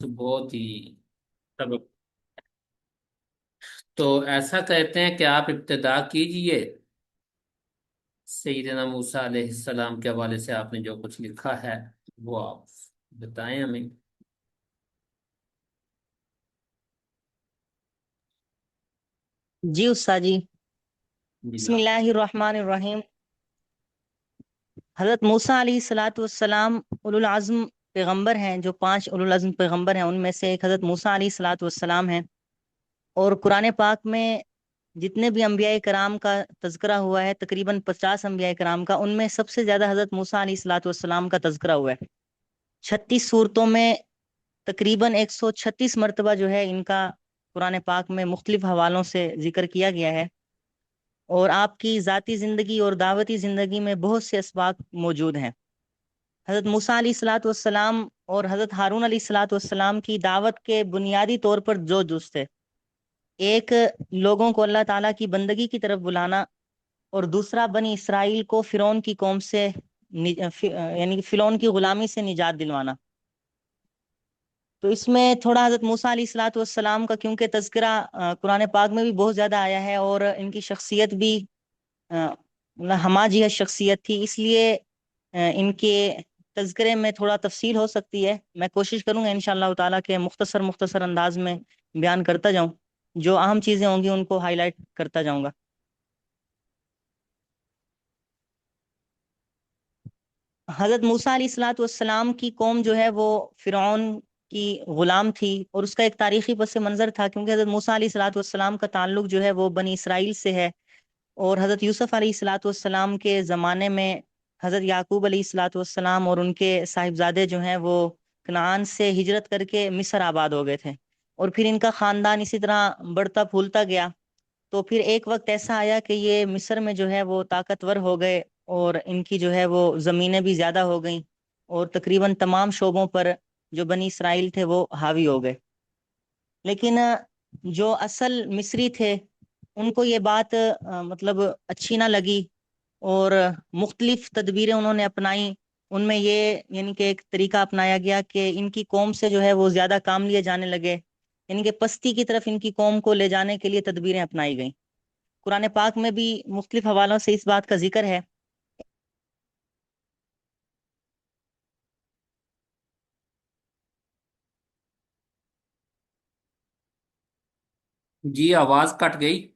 تو بہت ہی سبق۔ تو ایسا کہتے ہیں کہ آپ ابتدا کیجئے سیدنا موسیٰ علیہ السلام کے حوالے سے، آپ نے جو کچھ لکھا ہے وہ آپ بتائیں ہمیں۔ جی استاد جی، جی بسم جناب۔ اللہ الرحمن الرحیم۔ حضرت موسیٰ علیہ الصلاۃ والسلام اولو العزم پیغمبر ہیں، جو 5 اولو العزم پیغمبر ہیں ان میں سے ایک حضرت موسیٰ علیہ الصلاۃ والسلام ہیں۔ اور قرآن پاک میں جتنے بھی انبیاء کرام کا تذکرہ ہوا ہے، تقریباً 50 انبیاء کرام کا، ان میں سب سے زیادہ حضرت موسیٰ علیہ الصلاۃ والسلام کا تذکرہ ہوا ہے۔ 36 صورتوں میں تقریباً 136 مرتبہ جو ہے ان کا قرآن پاک میں مختلف حوالوں سے ذکر کیا گیا ہے۔ اور آپ کی ذاتی زندگی اور دعوتی زندگی میں بہت سے اسباق موجود ہیں۔ حضرت موسیٰ علیہ الصلاۃ والسلام اور حضرت ہارون علیہ الصلاۃ والسلام کی دعوت کے بنیادی طور پر جو جز تھے، ایک لوگوں کو اللہ تعالیٰ کی بندگی کی طرف بلانا، اور دوسرا بنی اسرائیل کو فرعون کی قوم سے یعنی کہ فرعون کی غلامی سے نجات دلوانا۔ تو اس میں تھوڑا حضرت موسیٰ علیہ الصلاۃ والسلام کا کیونکہ تذکرہ قرآن پاک میں بھی بہت زیادہ آیا ہے، اور ان کی شخصیت بھی ہماجی شخصیت تھی، اس لیے ان کے تذکرے میں تھوڑا تفصیل ہو سکتی ہے۔ میں کوشش کروں گا انشاءاللہ تعالیٰ کہ مختصر انداز میں بیان کرتا جاؤں، جو اہم چیزیں ہوں گی ان کو ہائی لائٹ کرتا جاؤں گا۔ حضرت موسیٰ علیہ الصلاۃ والسلام کی قوم جو ہے وہ فرعون کی غلام تھی، اور اس کا ایک تاریخی پس منظر تھا، کیونکہ حضرت موسیٰ علیہ الصلاۃ والسلام کا تعلق جو ہے وہ بنی اسرائیل سے ہے۔ اور حضرت یوسف علیہ الصلاۃ والسلام کے زمانے میں حضرت یعقوب علیہ الصلاۃ والسلام اور ان کے صاحبزادے جو ہیں وہ کنعان سے ہجرت کر کے مصر آباد ہو گئے تھے، اور پھر ان کا خاندان اسی طرح بڑھتا پھولتا گیا۔ تو پھر ایک وقت ایسا آیا کہ یہ مصر میں جو ہے وہ طاقتور ہو گئے، اور ان کی جو ہے وہ زمینیں بھی زیادہ ہو گئیں، اور تقریباً تمام شعبوں پر جو بنی اسرائیل تھے وہ حاوی ہو گئے۔ لیکن جو اصل مصری تھے ان کو یہ بات مطلب اچھی نہ لگی، اور مختلف تدبیریں انہوں نے اپنائیں۔ ان میں یہ یعنی کہ ایک طریقہ اپنایا گیا کہ ان کی قوم سے جو ہے وہ زیادہ کام لیے جانے لگے، یعنی کہ پستی کی طرف ان کی قوم کو لے جانے کے لیے تدبیریں اپنائی گئیں۔ قرآن پاک میں بھی مختلف حوالوں سے اس بات کا ذکر ہے۔ جی آواز کٹ گئی۔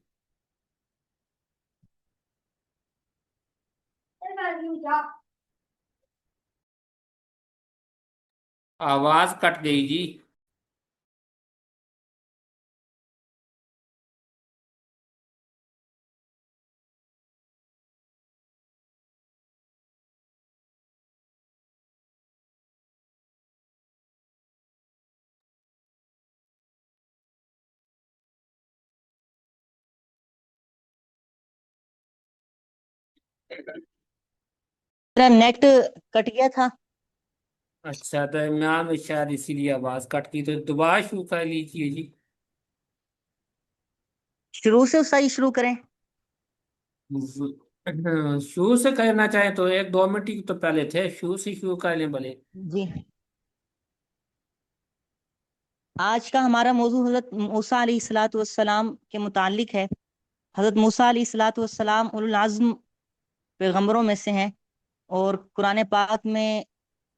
آواز کٹ گئی جی۔ میرا نیٹ کٹ گیا تھا۔ اچھا، درمیان میں شاید اسی لیے آواز کٹ گئی، تو دوبارہ شروع کر لیجیے جی۔ شروع سے صحیح شروع کریں۔ شروع سے کرنا چاہیں تو 1-2 منٹ ہی تو پہلے تھے، شروع سے شروع کر لیں بھلے۔ جی، آج کا ہمارا موضوع حضرت موسیٰ علیہ الصلاۃ والسلام کے متعلق ہے۔ حضرت موسیٰ علیہ الصلاۃ والسلام اولو العزم پیغمبروں میں سے ہیں، اور قرآن پاک میں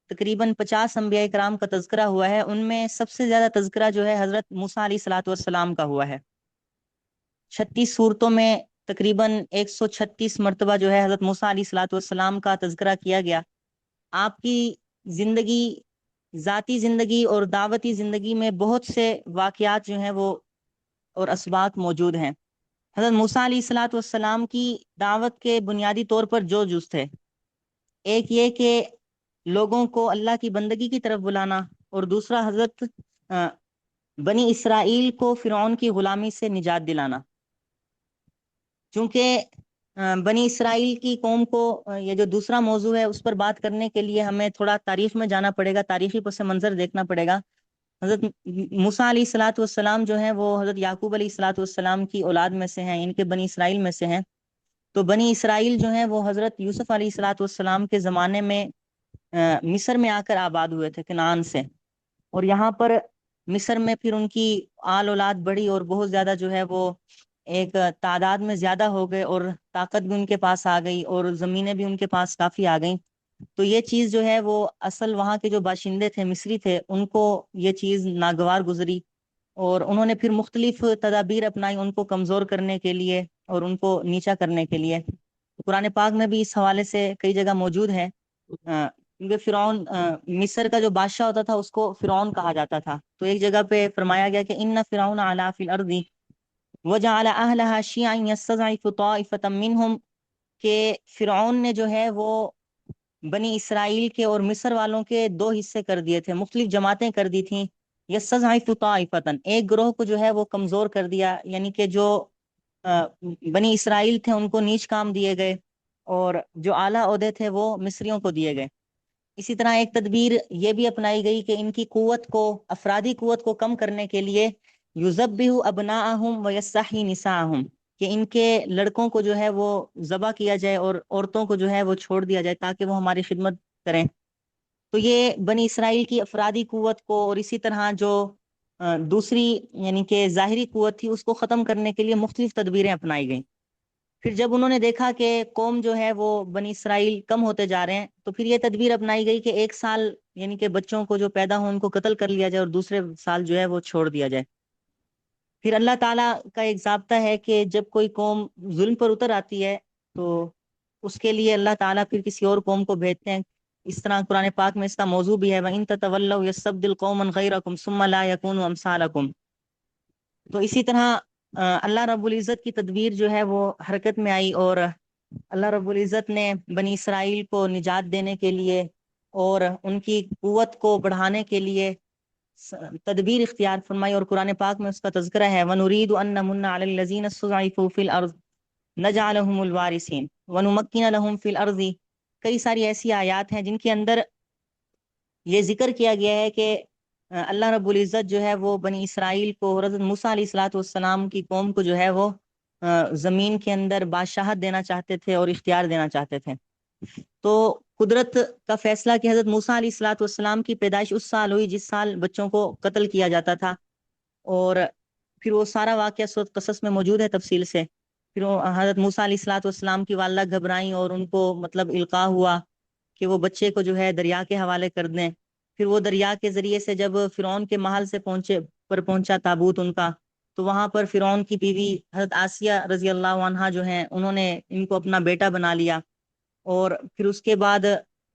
تقریباً 50 انبیاء کرام کا تذکرہ ہوا ہے۔ ان میں سب سے زیادہ تذکرہ جو ہے حضرت موسیٰ علیہ الصلاۃ والسلام کا ہوا ہے۔ 36 صورتوں میں تقریباً 136 مرتبہ جو ہے حضرت موسیٰ علیہ الصلاۃ والسلام کا تذکرہ کیا گیا۔ آپ کی زندگی، ذاتی زندگی اور دعوتی زندگی میں بہت سے واقعات جو ہیں وہ اور اسباق موجود ہیں۔ حضرت موسیٰ علیہ الصلاۃ والسلام کی دعوت کے بنیادی طور پر جو جز تھے، ایک یہ کہ لوگوں کو اللہ کی بندگی کی طرف بلانا، اور دوسرا حضرت بنی اسرائیل کو فرعون کی غلامی سے نجات دلانا۔ چونکہ بنی اسرائیل کی قوم کو یہ جو دوسرا موضوع ہے اس پر بات کرنے کے لیے ہمیں تھوڑا تاریخ میں جانا پڑے گا، تاریخی پس منظر دیکھنا پڑے گا۔ حضرت موسیٰ علیہ الصلاۃ والسلام جو ہیں وہ حضرت یعقوب علیہ الصلاۃ والسلام کی اولاد میں سے ہیں، ان کے بنی اسرائیل میں سے ہیں۔ تو بنی اسرائیل جو ہیں وہ حضرت یوسف علیہ الصلاۃ والسلام کے زمانے میں مصر میں آ کر آباد ہوئے تھے کنعان سے، اور یہاں پر مصر میں پھر ان کی آل اولاد بڑھی اور بہت زیادہ جو ہے وہ ایک تعداد میں زیادہ ہو گئے، اور طاقت بھی ان کے پاس آ گئی، اور زمینیں بھی ان کے پاس کافی آ گئیں۔ تو یہ چیز جو ہے وہ اصل وہاں کے جو باشندے تھے، مصری تھے، ان کو یہ چیز ناگوار گزری، اور انہوں نے پھر مختلف تدابیر اپنائی ان کو کمزور کرنے کے لیے اور ان کو نیچا کرنے کے لیے۔ قرآن پاک میں بھی اس حوالے سے کئی جگہ موجود ہے، کیونکہ فرعون مصر کا جو بادشاہ ہوتا تھا اس کو فرعون کہا جاتا تھا۔ تو ایک جگہ پہ فرمایا گیا کہ ان فرعون علا فی الارض وجعل اہلها شیعا یستضعف طائفة منهم، کہ فرعون نے جو ہے وہ بنی اسرائیل کے اور مصر والوں کے دو حصے کر دیے تھے، مختلف جماعتیں کر دی تھیں۔ یستضعف طائفة، ایک گروہ کو جو ہے وہ کمزور کر دیا، یعنی کہ جو بنی اسرائیل تھے ان کو نیچ کام دیے گئے، اور جو اعلیٰ عہدے تھے وہ مصریوں کو دیے گئے۔ اسی طرح ایک تدبیر یہ بھی اپنائی گئی کہ ان کی قوت کو، افرادی قوت کو کم کرنے کے لیے یذبح ابناءہم ویستحیی نساءہم، کہ ان کے لڑکوں کو جو ہے وہ ذبح کیا جائے اور عورتوں کو جو ہے وہ چھوڑ دیا جائے تاکہ وہ ہماری خدمت کریں۔ تو یہ بنی اسرائیل کی افرادی قوت کو اور اسی طرح جو دوسری یعنی کہ ظاہری قوت تھی اس کو ختم کرنے کے لیے مختلف تدبیریں اپنائی گئیں۔ پھر جب انہوں نے دیکھا کہ قوم جو ہے وہ بنی اسرائیل کم ہوتے جا رہے ہیں، تو پھر یہ تدبیر اپنائی گئی کہ ایک سال یعنی کہ بچوں کو جو پیدا ہوں ان کو قتل کر لیا جائے اور دوسرے سال جو ہے وہ چھوڑ دیا جائے۔ پھر اللہ تعالیٰ کا ایک ضابطہ ہے کہ جب کوئی قوم ظلم پر اتر آتی ہے تو اس کے لیے اللہ تعالیٰ پھر کسی اور قوم کو بھیجتے ہیں۔ اس طرح قرآن پاک میں اس کا موضوع بھی ہے وَإِن تَتَوَلَّوْا يَسْتَبْدِلْ قَوْمًا غَيْرَكُمْ ثُمَّ لَا يَكُونُوا أَمْثَالَكُمْ۔ تو اسی طرح اللہ رب العزت کی تدبیر جو ہے وہ حرکت میں آئی، اور اللہ رب العزت نے بنی اسرائیل کو نجات دینے کے لیے اور ان کی قوت کو بڑھانے کے لیے تدبیر اختیار فرمائی، اور قرآن پاک میں اس کا تذکرہ ہے وَنُرِيدُ أَن نَّمُنَّ عَلَى الَّذِينَ اسْتُضْعِفُوا فِي الْأَرْضِ نَجْعَلَهُمُ الْوَارِثِينَ وَنُمَكِّنَ لَهُمْ فِي الْأَرْضِ۔ کئی ساری ایسی آیات ہیں جن کے اندر یہ ذکر کیا گیا ہے کہ اللہ رب العزت جو ہے وہ بنی اسرائیل کو، حضرت موسیٰ علیہ الصلوۃ والسلام کی قوم کو جو ہے وہ زمین کے اندر بادشاہت دینا چاہتے تھے اور اختیار دینا چاہتے تھے۔ تو قدرت کا فیصلہ کہ حضرت موسیٰ علیہ الصلوۃ والسلام کی پیدائش اس سال ہوئی جس سال بچوں کو قتل کیا جاتا تھا، اور پھر وہ سارا واقعہ سورۃ قصص میں موجود ہے تفصیل سے۔ پھر وہ حضرت موسیٰ علیہ الصلوۃ والسلام کی والدہ گھبرائیں اور ان کو مطلب القاء ہوا کہ وہ بچے کو جو ہے دریا کے حوالے کر دیں۔ پھر وہ دریا کے ذریعے سے جب فرعون کے محل سے پہنچا تابوت ان کا، تو وہاں پر فرعون کی بیوی حضرت آسیہ رضی اللہ عنہا جو ہیں انہوں نے ان کو اپنا بیٹا بنا لیا، اور پھر اس کے بعد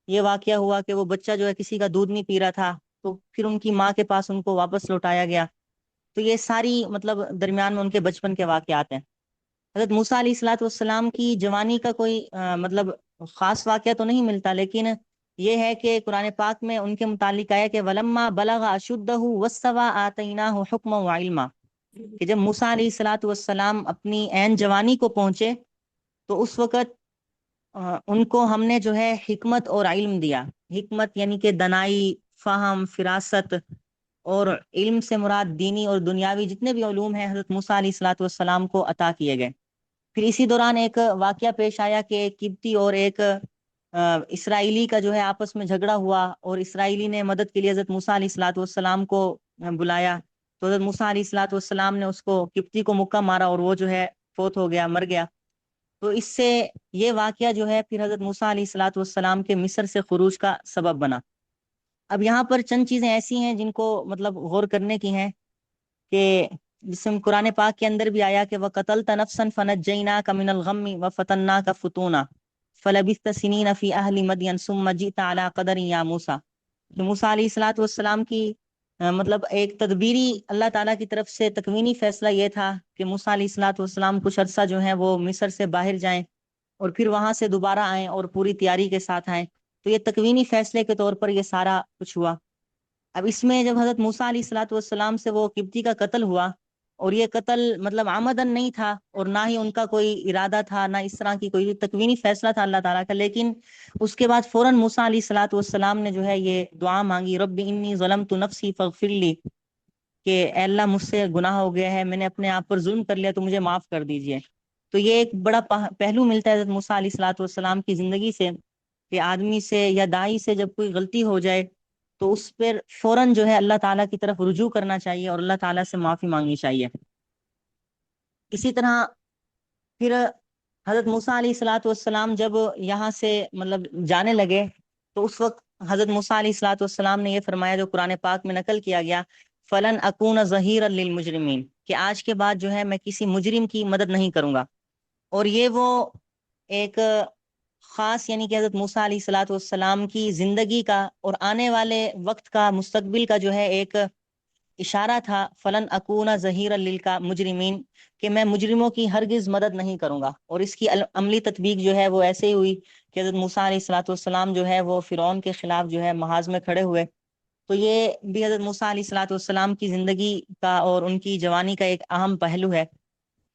یہ واقعہ ہوا کہ وہ بچہ جو ہے کسی کا دودھ نہیں پی رہا تھا، تو پھر ان کی ماں کے پاس ان کو واپس لوٹایا گیا۔ تو یہ ساری مطلب درمیان میں ان کے بچپن کے واقعات ہیں۔ حضرت موسیٰ علیہ الصلوۃ والسلام کی جوانی کا کوئی مطلب خاص واقعہ تو نہیں ملتا، لیکن یہ ہے کہ قرآن پاک میں ان کے متعلق آیا کہ وَلَمَّا بَلَغَ أَشُدَّهُ وَاسْتَوَىٰ آتَيْنَاهُ حُكْمًا وَعِلْمًا، کہ جب موسیٰ علیہ الصلوۃ والسلام اپنی عین جوانی کو پہنچے تو اس وقت ان کو ہم نے جو ہے حکمت اور علم دیا۔ حکمت یعنی کہ دنائی، فہم، فراست، اور علم سے مراد دینی اور دنیاوی جتنے بھی علوم ہیں حضرت موسیٰ علیہ الصلوۃ والسلام کو عطا کیے گئے۔ پھر اسی دوران ایک واقعہ پیش آیا کہ ایک قبطی اور ایک اسرائیلی کا جو ہے آپس میں جھگڑا ہوا، اور اسرائیلی نے مدد کے لیے حضرت موسیٰ علیہ الصلوۃ والسلام کو بلایا، تو حضرت موسیٰ علیہ الصلوۃ والسلام نے اس کو قبطی کو مکہ مارا اور وہ جو ہے فوت ہو گیا، مر گیا۔ تو اس سے یہ واقعہ جو ہے پھر حضرت موسیٰ علیہ الصلوۃ والسلام کے مصر سے خروج کا سبب بنا۔ اب یہاں پر چند چیزیں ایسی ہیں جن کو مطلب غور کرنے کی ہیں، کہ جس میں قرآن پاک کے اندر بھی آیا کہ وَقَتَلْتَ نَفْسًا فَنَجَّيْنَاكَ مِنَ الْغَمِّ وَفَتَنَّاكَ فُتُونًا فَلَبِثْتَ سِنِينَ فِي أَهْلِ مَدْيَنَ ثُمَّ جِئْتَ عَلَىٰ قَدَرٍ يَا مُوسَىٰ۔ کہ موسیٰ علیہ الصلوۃ والسلام کی مطلب ایک تدبیری اللہ تعالیٰ کی طرف سے تکوینی فیصلہ یہ تھا کہ موسیٰ علیہ الصلوۃ والسلام کچھ عرصہ جو ہیں وہ مصر سے باہر جائیں اور پھر وہاں سے دوبارہ آئیں اور پوری تیاری کے ساتھ آئیں۔ تو یہ تکوینی فیصلے کے طور پر یہ سارا کچھ ہوا۔ اب اس میں جب حضرت موسیٰ علیہ الصلوۃ والسلام سے وہ قبطی کا قتل ہوا، اور یہ قتل مطلب عمدن نہیں تھا اور نہ ہی ان کا کوئی ارادہ تھا، نہ اس طرح کی کوئی تکوینی فیصلہ تھا اللہ تعالیٰ کا، لیکن اس کے بعد فوراً موسیٰ علیہ الصلوۃ والسلام نے جو ہے یہ دعا مانگی رب انی ظلمت نفسی فاغفر لی، کہ اے اللہ مجھ سے گناہ ہو گیا ہے، میں نے اپنے آپ پر ظلم کر لیا تو مجھے معاف کر دیجئے۔ تو یہ ایک بڑا پہلو ملتا ہے حضرت موسیٰ علیہ الصلوۃ والسلام کی زندگی سے، کہ آدمی سے یا داعی سے جب کوئی غلطی ہو جائے تو اس پر فوراً جو ہے اللہ تعالیٰ کی طرف رجوع کرنا چاہیے اور اللہ تعالیٰ سے معافی مانگنی چاہیے۔ اسی طرح پھر حضرت موسیٰ علیہ الصلاۃ والسلام جب یہاں سے مطلب جانے لگے تو اس وقت حضرت موسیٰ علیہ الصلاۃ والسلام نے یہ فرمایا جو قرآن پاک میں نقل کیا گیا، فلن اکون ظہیرا للمجرمین، کہ آج کے بعد جو ہے میں کسی مجرم کی مدد نہیں کروں گا۔ اور یہ وہ ایک خاص یعنی کہ حضرت موسیٰ علیہ الصلاۃ والسلام کی زندگی کا اور آنے والے وقت کا مستقبل کا جو ہے ایک اشارہ تھا، فلن اکون ظہیرا للمجرمین، کہ میں مجرموں کی ہرگز مدد نہیں کروں گا۔ اور اس کی عملی تطبیق جو ہے وہ ایسے ہی ہوئی کہ حضرت موسیٰ علیہ الصلاۃ والسلام جو ہے وہ فرعون کے خلاف جو ہے محاذ میں کھڑے ہوئے۔ تو یہ بھی حضرت موسیٰ علیہ الصلاۃ والسلام کی زندگی کا اور ان کی جوانی کا ایک اہم پہلو ہے۔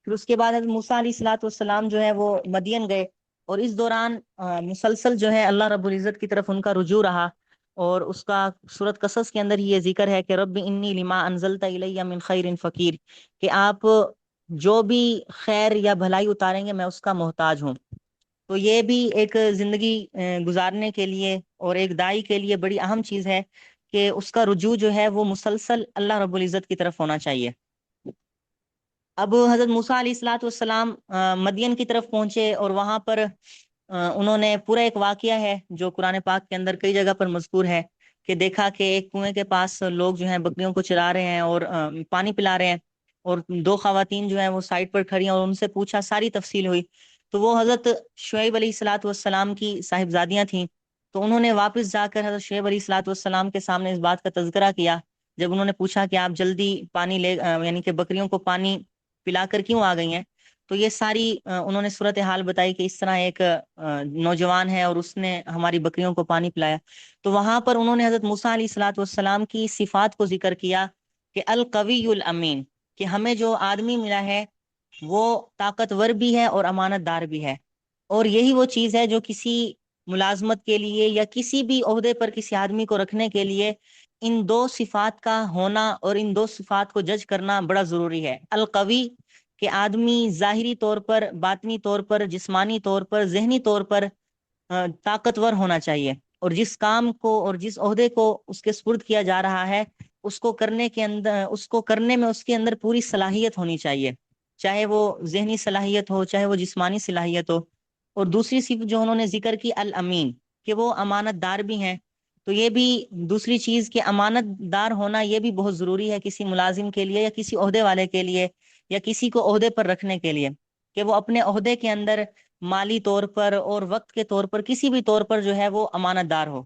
پھر اس کے بعد حضرت موسیٰ علیہ الصلاۃ والسلام جو ہے وہ مدین گئے، اور اس دوران مسلسل جو ہے اللہ رب العزت کی طرف ان کا رجوع رہا، اور اس کا سورۃ قصص کے اندر ہی یہ ذکر ہے کہ رب انی لما انزلت الی من خیر فقیر، کہ آپ جو بھی خیر یا بھلائی اتاریں گے میں اس کا محتاج ہوں۔ تو یہ بھی ایک زندگی گزارنے کے لیے اور ایک دائی کے لیے بڑی اہم چیز ہے کہ اس کا رجوع جو ہے وہ مسلسل اللہ رب العزت کی طرف ہونا چاہیے۔ اب حضرت موسیٰ علیہ الصلاۃ والسلام مدین کی طرف پہنچے، اور وہاں پر انہوں نے پورا ایک واقعہ ہے جو قرآن پاک کے اندر کئی جگہ پر مذکور ہے کہ دیکھا کہ ایک کنویں کے پاس لوگ جو ہیں بکریوں کو چرا رہے ہیں اور پانی پلا رہے ہیں، اور دو خواتین جو ہیں وہ سائڈ پر کھڑی ہیں، اور ان سے پوچھا، ساری تفصیل ہوئی تو وہ حضرت شعیب علیہ الصلاۃ والسلام کی صاحبزادیاں تھیں۔ تو انہوں نے واپس جا کر حضرت شعیب علیہ الصلاۃ والسلام کے سامنے اس بات کا تذکرہ کیا، جب انہوں نے پوچھا کہ آپ جلدی پانی لے یعنی کہ بکریوں کو پانی پلا کر کیوں آ گئی ہیں، تو یہ ساری انہوں نے صورتحال بتائی کہ اس طرح ایک نوجوان ہے اور اس نے ہماری بکریوں کو پانی پلایا۔ تو وہاں پر انہوں نے حضرت موسیٰ علیہ الصلاۃ والسلام کی صفات کو ذکر کیا کہ القوی الامین، کہ ہمیں جو آدمی ملا ہے وہ طاقتور بھی ہے اور امانت دار بھی ہے۔ اور یہی وہ چیز ہے جو کسی ملازمت کے لیے یا کسی بھی عہدے پر کسی آدمی کو رکھنے کے لیے ان دو صفات کا ہونا اور ان دو صفات کو جج کرنا بڑا ضروری ہے۔ القوی، کہ آدمی ظاہری طور پر، باطنی طور پر، جسمانی طور پر، ذہنی طور پر طاقتور ہونا چاہیے، اور جس کام کو اور جس عہدے کو اس کے سپرد کیا جا رہا ہے اس کو کرنے کے اندر، اس کو کرنے میں اس کے اندر پوری صلاحیت ہونی چاہیے، چاہے وہ ذہنی صلاحیت ہو چاہے وہ جسمانی صلاحیت ہو۔ اور دوسری صفت جو انہوں نے ذکر کی الامین، کہ وہ امانت دار بھی ہیں۔ تو یہ بھی دوسری چیز کہ امانت دار ہونا یہ بھی بہت ضروری ہے کسی ملازم کے لیے یا کسی عہدے والے کے لیے یا کسی کو عہدے پر رکھنے کے لیے، کہ وہ اپنے عہدے کے اندر مالی طور پر اور وقت کے طور پر کسی بھی طور پر جو ہے وہ امانت دار ہو۔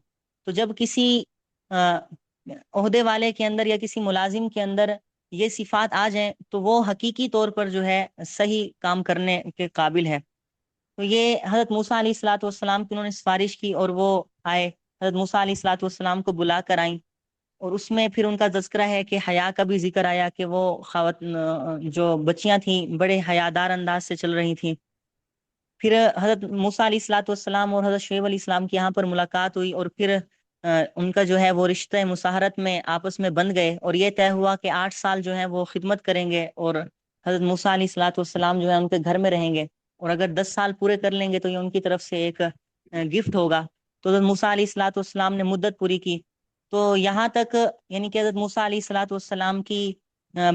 تو جب کسی عہدے والے کے اندر یا کسی ملازم کے اندر یہ صفات آ جائیں تو وہ حقیقی طور پر جو ہے صحیح کام کرنے کے قابل ہے۔ تو یہ حضرت موسیٰ علیہ الصلاۃ والسلام کی انہوں نے سفارش کی، اور وہ آئے، حضرت موسیٰ علیہ الصلاۃ والسلام کو بلا کر آئیں، اور اس میں پھر ان کا تذکرہ ہے کہ حیا کا بھی ذکر آیا کہ وہ جو بچیاں تھیں بڑے حیادار انداز سے چل رہی تھیں۔ پھر حضرت موسیٰ علیہ الصلاۃ والسلام اور حضرت شعیب علیہ السلام کی یہاں پر ملاقات ہوئی، اور پھر ان کا جو ہے وہ رشتہ مساہرت میں آپس میں بند گئے، اور یہ طے ہوا کہ 8 سال جو ہے وہ خدمت کریں گے، اور حضرت موسیٰ علیہ الصلاۃ والسلام جو ہے ان کے گھر میں رہیں گے، اور اگر 10 سال پورے کر لیں گے تو یہ ان کی طرف سے ایک گفٹ ہوگا۔ تو حضرت موسیٰ علیہ الصلاۃ والسلام نے مدت پوری کی۔ تو یہاں تک یعنی کہ حضرت موسیٰ علیہ الصلاۃ والسلام کی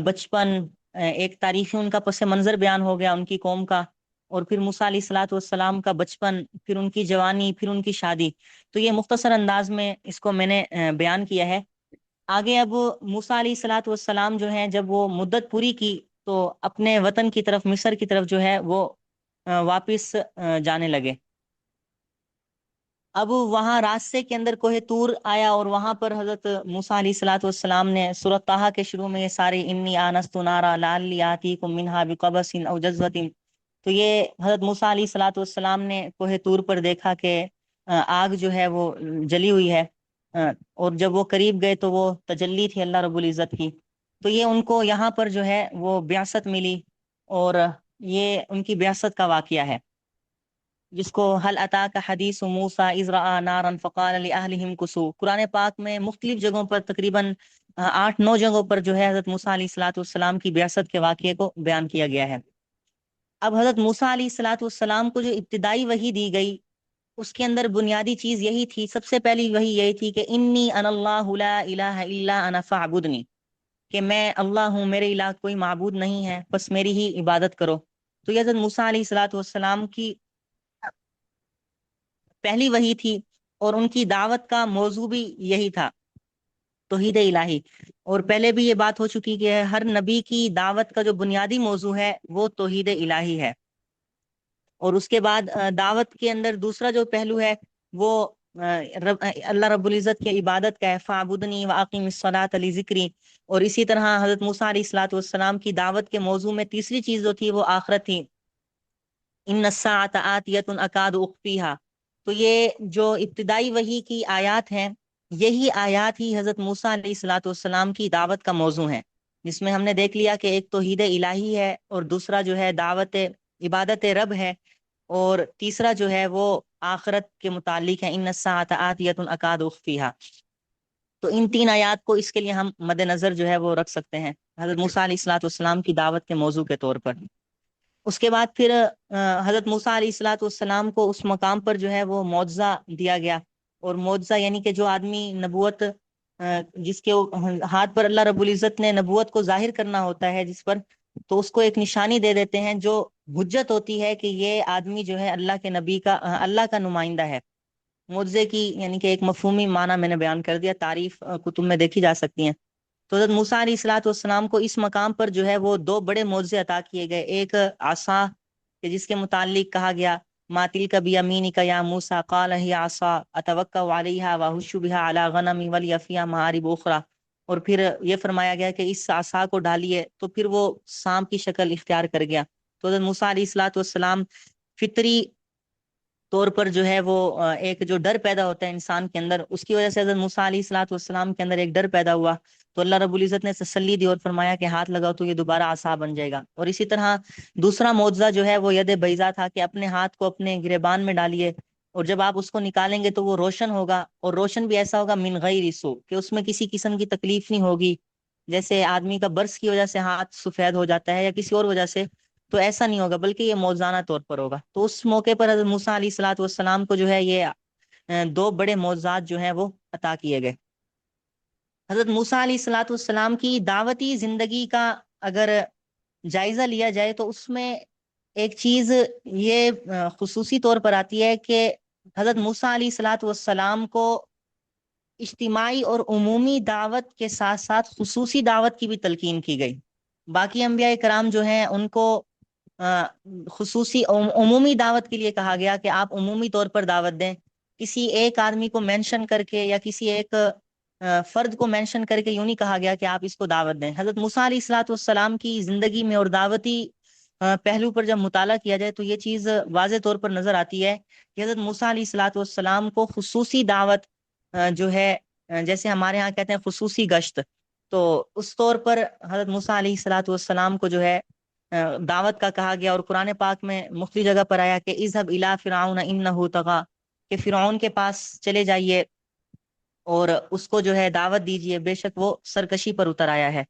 بچپن، ایک تاریخی ان کا پس منظر بیان ہو گیا ان کی قوم کا، اور پھر موسیٰ علیہ الصلاۃ والسلام کا بچپن، پھر ان کی جوانی، پھر ان کی شادی۔ تو یہ مختصر انداز میں اس کو میں نے بیان کیا ہے۔ آگے اب موسیٰ علیہ الصلاۃ والسلام جو ہیں جب وہ مدت پوری کی تو اپنے وطن کی طرف، مصر کی طرف جو ہے وہ واپس جانے لگے۔ اب وہاں راستے کے اندر کوہ طور آیا، اور وہاں پر حضرت موسیٰ علیہ الصلاۃ والسلام نے سورۃ طٰہٰ کے شروع میں یہ سارے انی آنست نارا لعلی آتیکم منہا بقبس او جذوۃ، تو یہ حضرت موسیٰ علیہ الصلاۃ والسلام نے کوہ طور پر دیکھا کہ آگ جو ہے وہ جلی ہوئی ہے، اور جب وہ قریب گئے تو وہ تجلی تھی اللہ رب العزت کی۔ تو یہ ان کو یہاں پر جو ہے وہ بعثت ملی، اور یہ ان کی بعثت کا واقعہ ہے، جس کو حل اتاک حدیث موسیٰ اذ رأى نارا فقال لأہلہم کثوا، قرآن پاک میں مختلف جگہوں پر تقریباً 8-9 جگہوں پر جو ہے حضرت موسیٰ علیہ الصلاۃ والسلام کی بعثت کے واقعے کو بیان کیا گیا ہے۔ اب حضرت موسیٰ علیہ الصلاۃ والسلام کو جو ابتدائی وحی دی گئی اس کے اندر بنیادی چیز یہی تھی، سب سے پہلی وہی یہی تھی کہ انی انا اللہ لا الہ الا انا فاعبدنی، کہ میں اللہ ہوں، میرے الہ کوئی معبود نہیں ہے، بس میری ہی عبادت کرو۔ تو یہ حضرت موسیٰ علیہ الصلوۃ والسلام کی پہلی وحی تھی، اور ان کی دعوت کا موضوع بھی یہی تھا، توحید الہی۔ اور پہلے بھی یہ بات ہو چکی کہ ہر نبی کی دعوت کا جو بنیادی موضوع ہے وہ توحید الہی ہے۔ اور اس کے بعد دعوت کے اندر دوسرا جو پہلو ہے وہ اللہ رب العزت کی عبادت کا ہے، فَاعْبُدْنِي وَأَقِمِ الصَّلَاةَ لِذِكْرِي۔ اور اسی طرح حضرت موسیٰ علیہ الصلوۃ والسلام کی دعوت کے موضوع میں تیسری چیز جو تھی وہ آخرت تھی، ان الساعۃ آتیۃ اکاد اخفیہا۔ تو یہ جو ابتدائی وحی کی آیات ہیں، یہی آیات ہی حضرت موسیٰ علیہ الصلوۃ والسلام کی دعوت کا موضوع ہیں، جس میں ہم نے دیکھ لیا کہ ایک توحید الہی ہے، اور دوسرا جو ہے دعوت عبادت رب ہے، اور تیسرا جو ہے وہ آخرت کے متعلق ہے، ان الساعۃ آتیۃ اکاد اخفیہا۔ تو ان تین آیات کو اس کے لیے ہم مد نظر جو ہے وہ رکھ سکتے ہیں حضرت موسیٰ علیہ الصلوۃ والسلام کی دعوت کے موضوع کے طور پر۔ اس کے بعد پھر حضرت موسیٰ علیہ الصلوۃ والسلام کو اس مقام پر جو ہے وہ معجزہ دیا گیا، اور معجزہ یعنی کہ جو آدمی نبوت جس کے ہاتھ پر اللہ رب العزت نے نبوت کو ظاہر کرنا ہوتا ہے جس پر، تو اس کو ایک نشانی دے دیتے ہیں جو حجت ہوتی ہے کہ یہ آدمی جو ہے اللہ کے نبی کا اللہ کا نمائندہ ہے۔ معجزے کی یعنی کہ ایک مفہومی معنی میں نے بیان کر دیا، تعریف کتب میں دیکھی جا سکتی ہیں۔ تو حضرت موسیٰ علیہ الصلوۃ والسلام کو اس مقام پر جو ہے وہ دو بڑے معجزے عطا کیے گئے، ایک عصا کہ جس کے متعلق کہا گیا ما تلک بیمینک یا موسیٰ قال ہی عصا اتوکأ علیہا واہش بہا علی غنمی ولی فیہا مآرب اخری۔ اور پھر یہ فرمایا گیا کہ اس عصا کو ڈالیے، تو پھر وہ سانپ کی شکل اختیار کر گیا۔ تو حضرت موسیٰ علیہ الصلوۃ والسلام فطری طور پر جو ہے وہ ایک جو ڈر پیدا ہوتا ہے انسان کے اندر، اس کی وجہ سے حضرت موسیٰ علیہ الصلوۃ والسلام کے اندر ایک ڈر پیدا ہوا، تو اللہ رب العزت نے تسلی دی اور فرمایا کہ ہاتھ لگاؤ تو یہ دوبارہ عصا بن جائے گا۔ اور اسی طرح دوسرا معجزہ جو ہے وہ ید بیضا تھا کہ اپنے ہاتھ کو اپنے گریبان میں ڈالیے، اور جب آپ اس کو نکالیں گے تو وہ روشن ہوگا، اور روشن بھی ایسا ہوگا من غیر سو، کہ اس میں کسی قسم کی تکلیف نہیں ہوگی، جیسے آدمی کا برس کی وجہ سے ہاتھ سفید ہو جاتا ہے یا کسی اور وجہ سے، تو ایسا نہیں ہوگا، بلکہ یہ موزانہ طور پر ہوگا۔ تو اس موقع پر حضرت موسیٰ علیہ الصلوۃ والسلام کو جو ہے یہ دو بڑے معجزات جو ہیں وہ عطا کیے گئے۔ حضرت موسیٰ علیہ الصلوۃ والسلام کی دعوتی زندگی کا اگر جائزہ لیا جائے تو اس میں ایک چیز یہ خصوصی طور پر آتی ہے کہ حضرت موسیٰ علیہ الصلوۃ والسلام کو اجتماعی اور عمومی دعوت کے ساتھ ساتھ خصوصی دعوت کی بھی تلقین کی گئی۔ باقی انبیاء کرام جو ہیں ان کو خصوصی عمومی دعوت کے لیے کہا گیا کہ آپ عمومی طور پر دعوت دیں، کسی ایک آدمی کو مینشن کر کے یا کسی ایک فرد کو مینشن کر کے یوں نہیں کہا گیا کہ آپ اس کو دعوت دیں۔ حضرت موسیٰ علیہ الصلوۃ والسلام کی زندگی میں اور دعوتی پہلو پر جب مطالعہ کیا جائے تو یہ چیز واضح طور پر نظر آتی ہے کہ حضرت موسیٰ علیہ الصلوۃ والسلام کو خصوصی دعوت جو ہے جیسے ہمارے ہاں کہتے ہیں خصوصی گشت، تو اس طور پر حضرت موسیٰ علیہ الصلوۃ والسلام کو جو ہے دعوت کا کہا گیا، اور قرآن پاک میں مختلف جگہ پر آیا کہ اذهب الی فرعون انہ طغی، کہ فرعون کے پاس چلے جائیے اور اس کو جو ہے دعوت دیجئے، بے شک وہ سرکشی پر اتر آیا ہے۔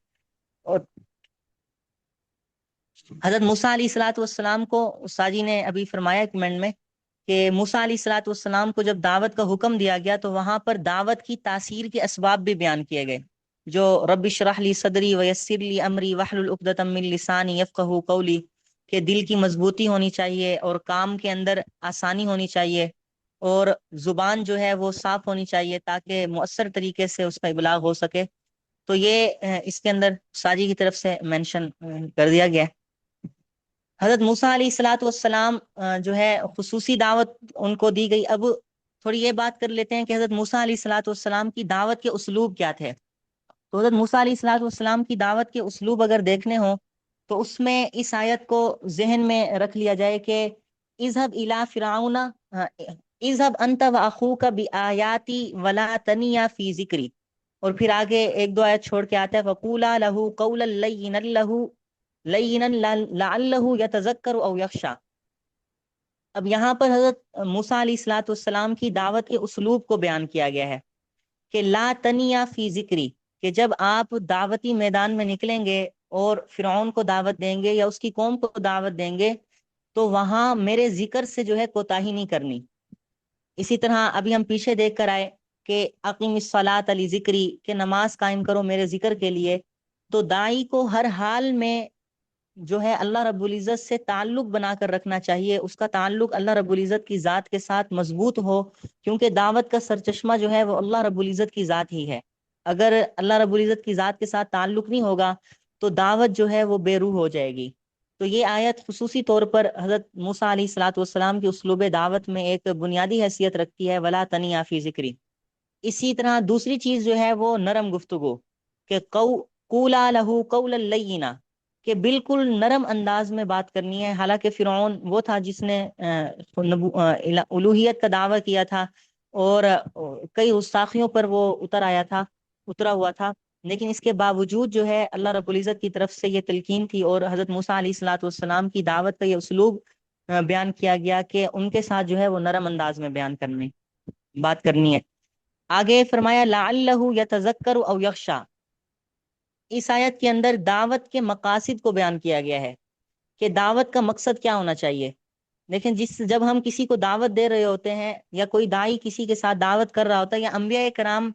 اور حضرت موسیٰ علیہ الصلوۃ والسلام کو ساجی نے ابھی فرمایا کمنٹ میں کہ موسیٰ علیہ الصلوۃ والسلام کو جب دعوت کا حکم دیا گیا تو وہاں پر دعوت کی تاثیر کے اسباب بھی بیان کیے گئے، جو رب اشرح لی صدری ویسر لی امری واحلل عقدۃ من لسانی یفقہوا قولی، کہ دل کی مضبوطی ہونی چاہیے اور کام کے اندر آسانی ہونی چاہیے، اور زبان جو ہے وہ صاف ہونی چاہیے تاکہ مؤثر طریقے سے اس کا ابلاغ ہو سکے۔ تو یہ اس کے اندر ساجی کی طرف سے مینشن کر دیا گیا ہے۔ حضرت موسیٰ علیہ الصلوۃ والسلام جو ہے خصوصی دعوت ان کو دی گئی۔ اب تھوڑی یہ بات کر لیتے ہیں کہ حضرت موسیٰ علیہ الصلوۃ والسلام کی دعوت کے اسلوب کیا تھے۔ تو حضرت موسیٰ علیہ الصلوۃ والسلام کی دعوت کے اسلوب اگر دیکھنے ہوں تو اس میں اس آیت کو ذہن میں رکھ لیا جائے کہ اذهب الی فرعون اذهب انت واخوک بآیاتی ولا تنیا فی ذکری، اور پھر آگے ایک دو آیت چھوڑ کے آتا ہے فقولا له قولا لینا لعلہ یتذکر او یخشی۔ اب یہاں پر حضرت موسیٰ علیہ الصلوۃ والسلام کی دعوت کے اسلوب کو بیان کیا گیا ہے کہ لا تنیا فی ذکری، کہ جب آپ دعوتی میدان میں نکلیں گے اور فرعون کو دعوت دیں گے یا اس کی قوم کو دعوت دیں گے تو وہاں میرے ذکر سے جو ہے کوتاہی نہیں کرنی، اسی طرح ابھی ہم پیچھے دیکھ کر آئے کہ اقیم الصلاۃ علی ذکری، کہ نماز قائم کرو میرے ذکر کے لیے. تو دائی کو ہر حال میں جو ہے اللہ رب العزت سے تعلق بنا کر رکھنا چاہیے، اس کا تعلق اللہ رب العزت کی ذات کے ساتھ مضبوط ہو، کیونکہ دعوت کا سرچشمہ جو ہے وہ اللہ رب العزت کی ذات ہی ہے. اگر اللہ رب العزت کی ذات کے ساتھ تعلق نہیں ہوگا تو دعوت جو ہے وہ بے روح ہو جائے گی. تو یہ آیت خصوصی طور پر حضرت موسیٰ علیہ الصلاۃ والسلام کی اسلوب دعوت میں ایک بنیادی حیثیت رکھتی ہے، ولا تنیا فی ذکری. اسی طرح دوسری چیز جو ہے وہ نرم گفتگو، کہ قولا لہو قولا لینا، کہ بالکل نرم انداز میں بات کرنی ہے. حالانکہ فرعون وہ تھا جس نے الوہیت کا دعویٰ کیا تھا، اور کئی گستاخیوں پر وہ اترا ہوا تھا، لیکن اس کے باوجود جو ہے اللہ رب العزت کی طرف سے یہ تلقین تھی، اور حضرت موسیٰ علیہ الصلاۃ والسلام کی دعوت کا یہ اسلوب بیان کیا گیا کہ ان کے ساتھ جو ہے وہ نرم انداز میں بات کرنی ہے. آگے فرمایا لعلہ یتذکر او یخشی. اس آیت کے اندر دعوت کے مقاصد کو بیان کیا گیا ہے کہ دعوت کا مقصد کیا ہونا چاہیے. لیکن جب ہم کسی کو دعوت دے رہے ہوتے ہیں، یا کوئی دائی کسی کے ساتھ دعوت کر رہا ہوتا ہے، یا انبیاء کرام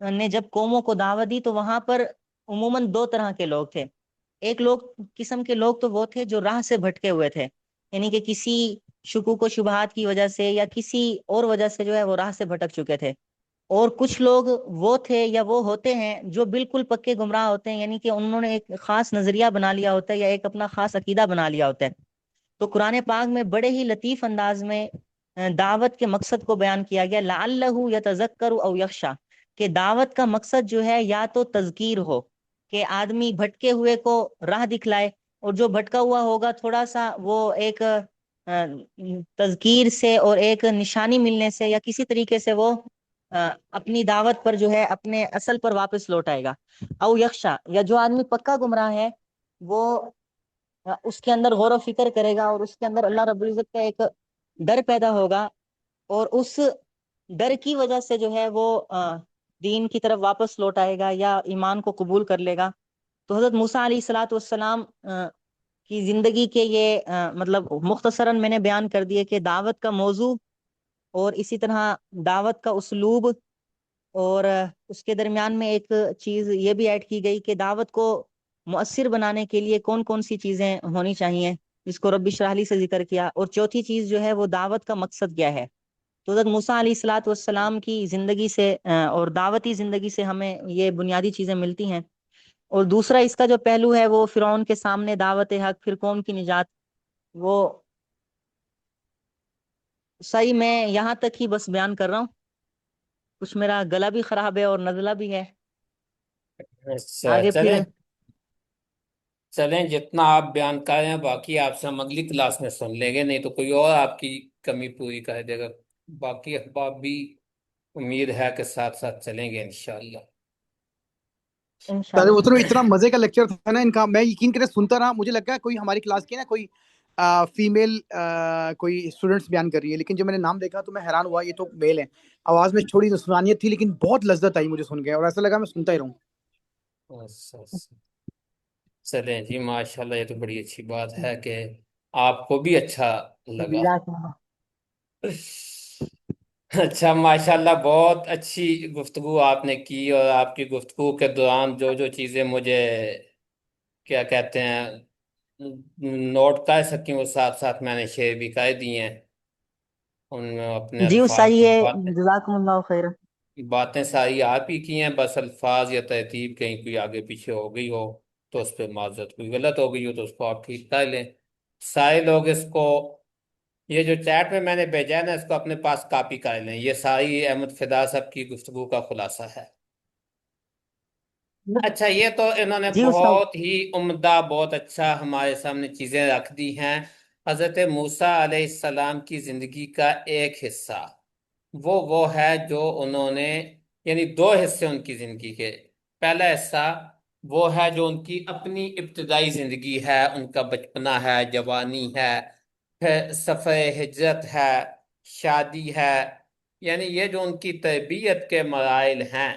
نے جب قوموں کو دعوت دی تو وہاں پر عموماً دو طرح کے لوگ تھے. ایک قسم کے لوگ تو وہ تھے جو راہ سے بھٹکے ہوئے تھے، یعنی کہ کسی شکوک و شبہات کی وجہ سے یا کسی اور وجہ سے جو ہے وہ راہ سے بھٹک چکے تھے. اور کچھ لوگ وہ تھے یا وہ ہوتے ہیں جو بالکل پکے گمراہ ہوتے ہیں، یعنی کہ انہوں نے ایک خاص نظریہ بنا لیا ہوتا ہے یا ایک اپنا خاص عقیدہ بنا لیا ہوتا ہے. تو قرآن پاک میں بڑے ہی لطیف انداز میں دعوت کے مقصد کو بیان کیا گیا، لعلہ یتذکر او یخشی، کہ دعوت کا مقصد جو ہے یا تو تذکیر ہو، کہ آدمی بھٹکے ہوئے کو راہ دکھلائے، اور جو بھٹکا ہوا ہوگا تھوڑا سا وہ ایک تذکیر سے اور ایک نشانی ملنے سے یا کسی طریقے سے وہ اپنی دعوت پر جو ہے اپنے اصل پر واپس لوٹ آئے گا. او یخشا، یا جو آدمی پکا گمراہ ہے وہ اس کے اندر غور و فکر کرے گا، اور اس کے اندر اللہ رب العزت کا ایک ڈر پیدا ہوگا، اور اس ڈر کی وجہ سے جو ہے وہ دین کی طرف واپس لوٹ آئے گا یا ایمان کو قبول کر لے گا. تو حضرت موسیٰ علیہ الصلاۃ والسلام کی زندگی کے یہ مطلب مختصراً میں نے بیان کر دیے کہ دعوت کا موضوع، اور اسی طرح دعوت کا اسلوب، اور اس کے درمیان میں ایک چیز یہ بھی ایڈ کی گئی کہ دعوت کو مؤثر بنانے کے لیے کون کون سی چیزیں ہونی چاہیے، جس کو رب اشرح لی سے ذکر کیا. اور چوتھی چیز جو ہے وہ دعوت کا مقصد کیا ہے. تو حضرت موسیٰ علیہ الصلاۃ والسلام کی زندگی سے اور دعوتی زندگی سے ہمیں یہ بنیادی چیزیں ملتی ہیں. اور دوسرا اس کا جو پہلو ہے وہ فرعون کے سامنے دعوت حق، پھر قوم کی نجات. وہ صحیح میں یہاں تک ہی بس بیان کر رہا ہوں، کچھ میرا گلا بھی خراب ہے اور نزلہ بھی ہے. اچھا آگے پھر چلیں جتنا آپ بیان کر رہے ہیں باقی آپ سے ہم اگلی کلاس میں سن لیں گے، نہیں تو کوئی اور آپ کی کمی پوری کر دے گا. باقی احباب بھی امید ہے کہ ساتھ ساتھ چلیں گے انشاءاللہ. پہلے وہ تو انشاءاللہ. اتنا مزے کا لیکچر تھا نا ان کا، میں یقین کرے سنتا رہا. مجھے لگا کوئی ہماری کلاس کی نا کوئی فیمیل کوئی اسٹوڈنٹس بیان کر رہی ہے، لیکن جب میں نے نام دیکھا تو میں حیران ہوا، یہ تو میل ہے. آواز میں تھوڑی نسوانیت تھی لیکن بہت لذت آئی مجھے سن کے، اور ایسا لگا میں سنتا ہی رہوں. اچھا. چلیں جی ماشاءاللہ، یہ تو بڑی اچھی بات ہے کہ آپ کو بھی اچھا لگا. اچھا ماشاءاللہ، بہت اچھی گفتگو آپ نے کی، اور آپ کی گفتگو کے دوران جو جو چیزیں مجھے کیا کہتے ہیں نوٹ کر سکی، وہ ساتھ ساتھ میں نے شیئر بھی کر دی ہیں. ان میں اپنے جی الفاظ صحیح ہے، باتیں جزاکم اللہ خیر. باتیں ساری آپ ہی کی ہیں، بس الفاظ یا ترتیب کہیں کوئی آگے پیچھے ہو گئی ہو تو اس پہ معذرت، کوئی غلط ہو گئی ہو تو اس کو آپ ٹھیک کر لیں. سارے لوگ اس کو، یہ جو چیٹ میں نے بھیجا ہے نا، اس کو اپنے پاس کاپی کر لیں. یہ ساری احمد فدا صاحب کی گفتگو کا خلاصہ ہے. اچھا، یہ تو انہوں نے جی استاد. بہت ہی عمدہ، بہت اچھا ہمارے سامنے چیزیں رکھ دی ہیں. حضرت موسیٰ علیہ السلام کی زندگی کا ایک حصہ وہ ہے جو انہوں نے، یعنی دو حصے ان کی زندگی کے. پہلا حصہ وہ ہے جو ان کی اپنی ابتدائی زندگی ہے، ان کا بچپنا ہے، جوانی ہے، پھر سفر ہجرت ہے، شادی ہے، یعنی یہ جو ان کی تربیت کے مراحل ہیں.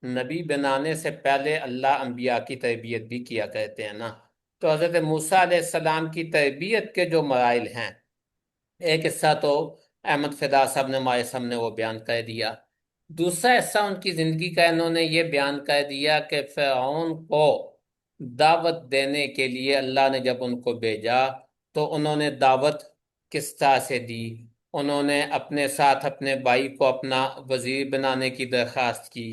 نبی بنانے سے پہلے اللہ انبیاء کی تربیت بھی کیا کرتے ہیں نا. تو حضرت موسیٰ علیہ السلام کی تربیت کے جو مراحل ہیں، ایک حصہ تو احمد فدا صاحب نے ہمارے سامنے وہ بیان کر دیا۔ دوسرا حصہ ان کی زندگی کا انہوں نے یہ بیان کر دیا کہ فرعون کو دعوت دینے کے لیے اللہ نے جب ان کو بھیجا تو انہوں نے دعوت کس طرح سے دی۔ انہوں نے اپنے ساتھ اپنے بھائی کو اپنا وزیر بنانے کی درخواست کی۔